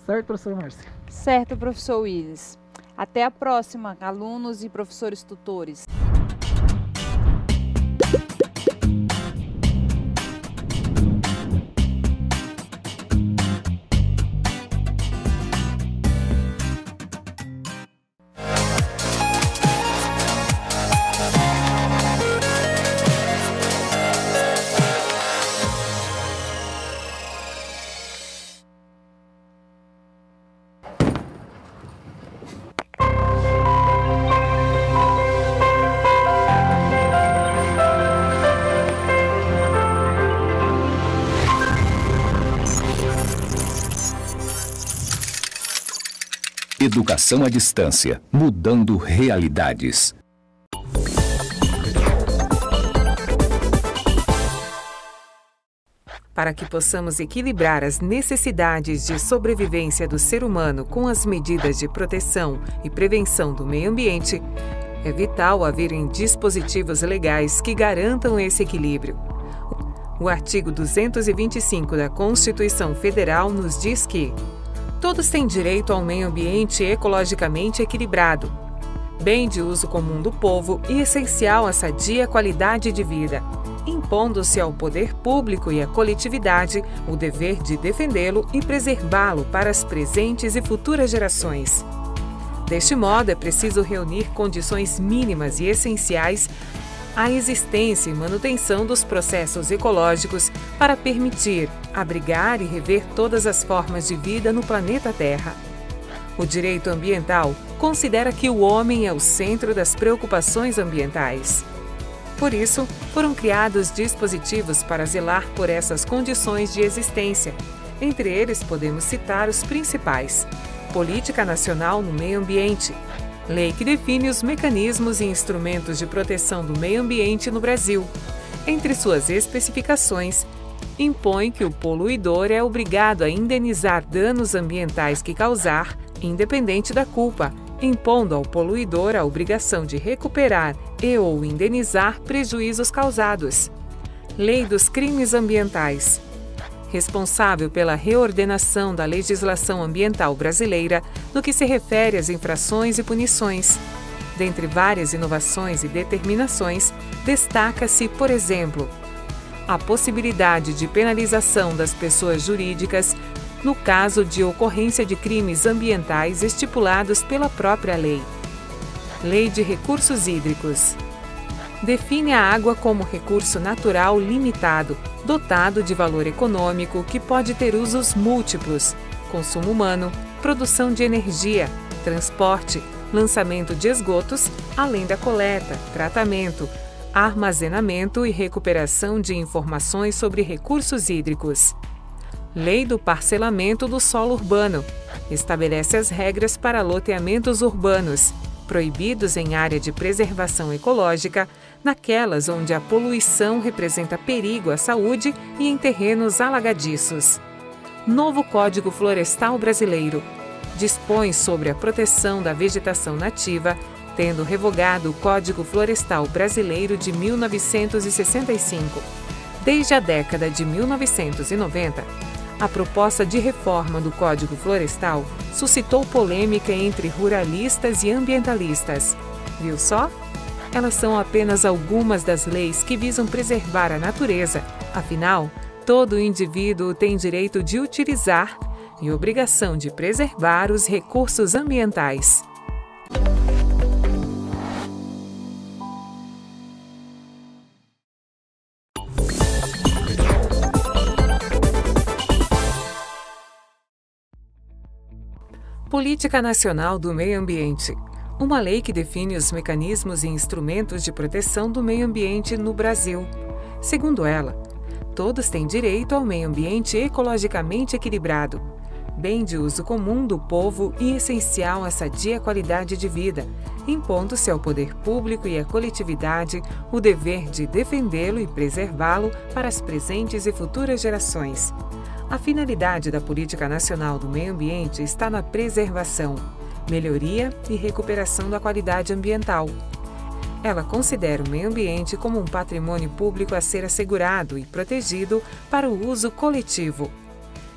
Certo, professor Márcia? Certo, professor Willis. Até a próxima, alunos e professores tutores. Educação à distância, mudando realidades. Para que possamos equilibrar as necessidades de sobrevivência do ser humano com as medidas de proteção e prevenção do meio ambiente, é vital haverem dispositivos legais que garantam esse equilíbrio. O artigo 225 da Constituição Federal nos diz que todos têm direito ao meio ambiente ecologicamente equilibrado, bem de uso comum do povo e essencial à sadia qualidade de vida, impondo-se ao poder público e à coletividade o dever de defendê-lo e preservá-lo para as presentes e futuras gerações. Deste modo, é preciso reunir condições mínimas e essenciais à existência e manutenção dos processos ecológicos para permitir, abrigar e rever todas as formas de vida no planeta Terra. O direito ambiental considera que o homem é o centro das preocupações ambientais. Por isso, foram criados dispositivos para zelar por essas condições de existência. Entre eles, podemos citar os principais: Política Nacional no Meio Ambiente, lei que define os mecanismos e instrumentos de proteção do meio ambiente no Brasil. Entre suas especificações, impõe que o poluidor é obrigado a indenizar danos ambientais que causar, independente da culpa, impondo ao poluidor a obrigação de recuperar e/ou indenizar prejuízos causados. Lei dos Crimes Ambientais, responsável pela reordenação da legislação ambiental brasileira no que se refere às infrações e punições. Dentre várias inovações e determinações, destaca-se, por exemplo, a possibilidade de penalização das pessoas jurídicas no caso de ocorrência de crimes ambientais estipulados pela própria lei. Lei de Recursos Hídricos. Define a água como recurso natural limitado, dotado de valor econômico que pode ter usos múltiplos: consumo humano, produção de energia, transporte, lançamento de esgotos, além da coleta, tratamento, armazenamento e recuperação de informações sobre recursos hídricos. Lei do Parcelamento do Solo Urbano. Estabelece as regras para loteamentos urbanos, proibidos em área de preservação ecológica, naquelas onde a poluição representa perigo à saúde e em terrenos alagadiços. Novo Código Florestal Brasileiro. Dispõe sobre a proteção da vegetação nativa, tendo revogado o Código Florestal Brasileiro de 1965. Desde a década de 1990, a proposta de reforma do Código Florestal suscitou polêmica entre ruralistas e ambientalistas. Viu só? Elas são apenas algumas das leis que visam preservar a natureza. Afinal, todo indivíduo tem direito de utilizar e obrigação de preservar os recursos ambientais. Política Nacional do Meio Ambiente. Uma lei que define os mecanismos e instrumentos de proteção do meio ambiente no Brasil. Segundo ela, todos têm direito ao meio ambiente ecologicamente equilibrado, bem de uso comum do povo e essencial à sadia qualidade de vida, impondo-se ao poder público e à coletividade o dever de defendê-lo e preservá-lo para as presentes e futuras gerações. A finalidade da Política Nacional do Meio Ambiente está na preservação, melhoria e recuperação da qualidade ambiental. Ela considera o meio ambiente como um patrimônio público a ser assegurado e protegido para o uso coletivo.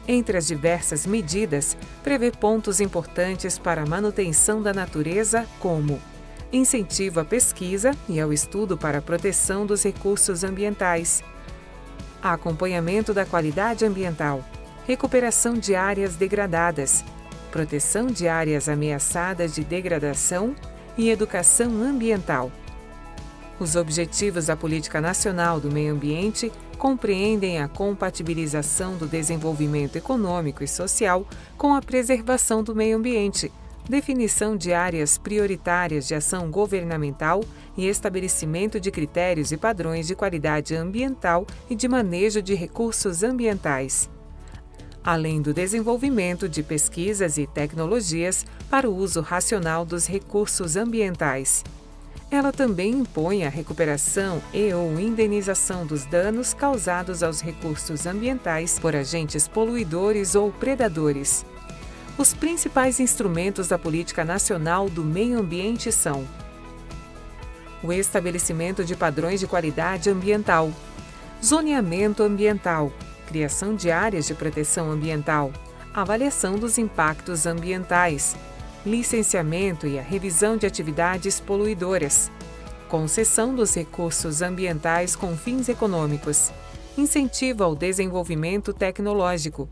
Entre as diversas medidas, prevê pontos importantes para a manutenção da natureza, como incentivo à pesquisa e ao estudo para a proteção dos recursos ambientais, acompanhamento da qualidade ambiental, recuperação de áreas degradadas, proteção de áreas ameaçadas de degradação e educação ambiental. Os objetivos da Política Nacional do Meio Ambiente compreendem a compatibilização do desenvolvimento econômico e social com a preservação do meio ambiente, definição de áreas prioritárias de ação governamental e estabelecimento de critérios e padrões de qualidade ambiental e de manejo de recursos ambientais. além do desenvolvimento de pesquisas e tecnologias para o uso racional dos recursos ambientais. Ela também impõe a recuperação e/ou indenização dos danos causados aos recursos ambientais por agentes poluidores ou predadores. Os principais instrumentos da Política Nacional do Meio Ambiente são: o estabelecimento de padrões de qualidade ambiental, zoneamento ambiental, criação de áreas de proteção ambiental, avaliação dos impactos ambientais, licenciamento e a revisão de atividades poluidoras, concessão dos recursos ambientais com fins econômicos, incentivo ao desenvolvimento tecnológico,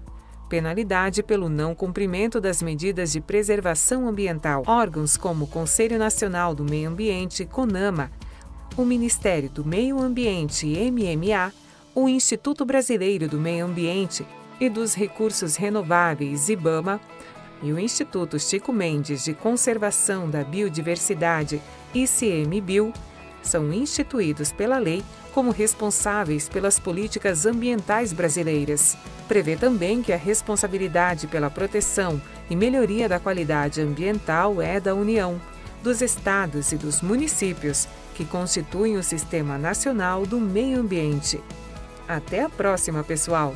penalidade pelo não cumprimento das medidas de preservação ambiental. Órgãos como o Conselho Nacional do Meio Ambiente, CONAMA, o Ministério do Meio Ambiente, MMA, o Instituto Brasileiro do Meio Ambiente e dos Recursos Renováveis, IBAMA, e o Instituto Chico Mendes de Conservação da Biodiversidade, ICMBio, são instituídos pela lei como responsáveis pelas políticas ambientais brasileiras. Prevê também que a responsabilidade pela proteção e melhoria da qualidade ambiental é da União, dos estados e dos municípios, que constituem o Sistema Nacional do Meio Ambiente. Até a próxima, pessoal!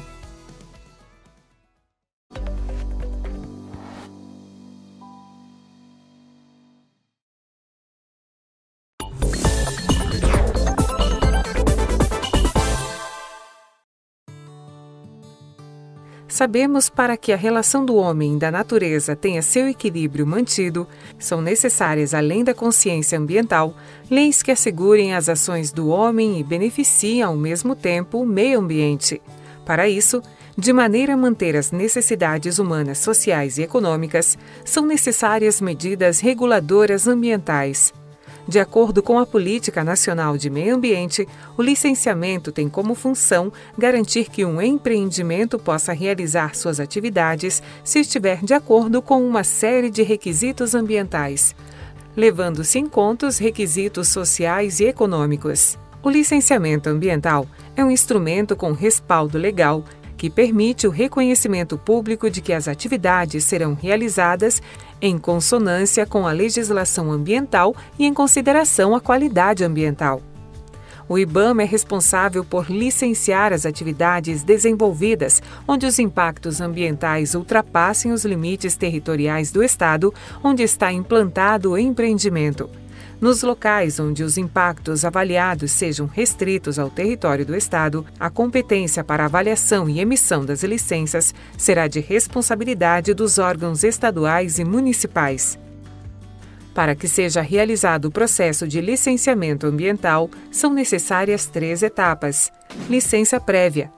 Sabemos para que a relação do homem e da natureza tenha seu equilíbrio mantido, são necessárias, além da consciência ambiental, leis que assegurem as ações do homem e beneficiem ao mesmo tempo o meio ambiente. Para isso, de maneira a manter as necessidades humanas, sociais e econômicas, são necessárias medidas reguladoras ambientais. De acordo com a Política Nacional de Meio Ambiente, o licenciamento tem como função garantir que um empreendimento possa realizar suas atividades se estiver de acordo com uma série de requisitos ambientais, levando-se em conta os requisitos sociais e econômicos. O licenciamento ambiental é um instrumento com respaldo legal que permite o reconhecimento público de que as atividades serão realizadas em consonância com a legislação ambiental e em consideração à qualidade ambiental. O IBAMA é responsável por licenciar as atividades desenvolvidas onde os impactos ambientais ultrapassem os limites territoriais do Estado onde está implantado o empreendimento. Nos locais onde os impactos avaliados sejam restritos ao território do Estado, a competência para avaliação e emissão das licenças será de responsabilidade dos órgãos estaduais e municipais. Para que seja realizado o processo de licenciamento ambiental, são necessárias 3 etapas. Licença prévia.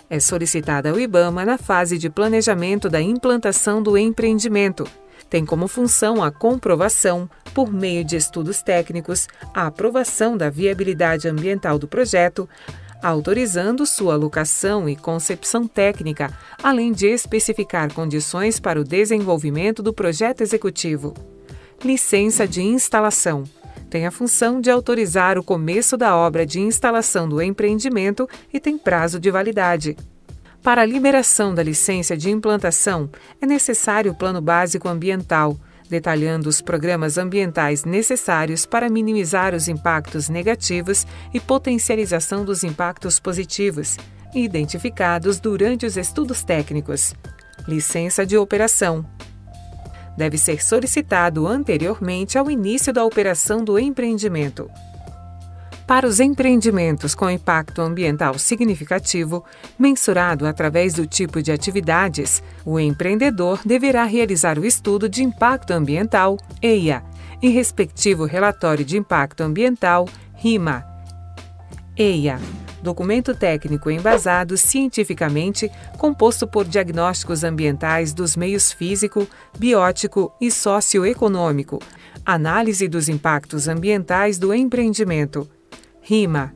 É solicitada ao IBAMA na fase de planejamento da implantação do empreendimento. Tem como função a comprovação, por meio de estudos técnicos, a aprovação da viabilidade ambiental do projeto, autorizando sua alocação e concepção técnica, além de especificar condições para o desenvolvimento do projeto executivo. Licença de instalação. Tem a função de autorizar o começo da obra de instalação do empreendimento e tem prazo de validade. Para a liberação da licença de implantação, é necessário o Plano Básico Ambiental, detalhando os programas ambientais necessários para minimizar os impactos negativos e potencialização dos impactos positivos, identificados durante os estudos técnicos. Licença de operação. Deve ser solicitado anteriormente ao início da operação do empreendimento. Para os empreendimentos com impacto ambiental significativo, mensurado através do tipo de atividades, o empreendedor deverá realizar o estudo de impacto ambiental, EIA, e respectivo relatório de impacto ambiental, RIMA. EIA, documento técnico embasado cientificamente, composto por diagnósticos ambientais dos meios físico, biótico e socioeconômico, análise dos impactos ambientais do empreendimento. RIMA,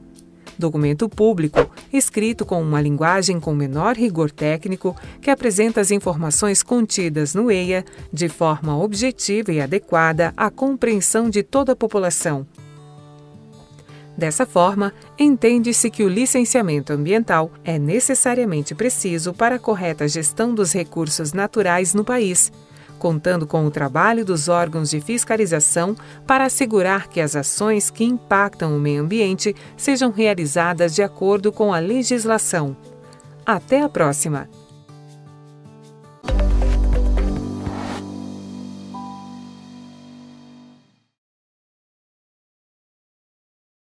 documento público, escrito com uma linguagem com menor rigor técnico, que apresenta as informações contidas no EIA de forma objetiva e adequada à compreensão de toda a população. Dessa forma, entende-se que o licenciamento ambiental é necessariamente preciso para a correta gestão dos recursos naturais no país, contando com o trabalho dos órgãos de fiscalização para assegurar que as ações que impactam o meio ambiente sejam realizadas de acordo com a legislação. Até a próxima!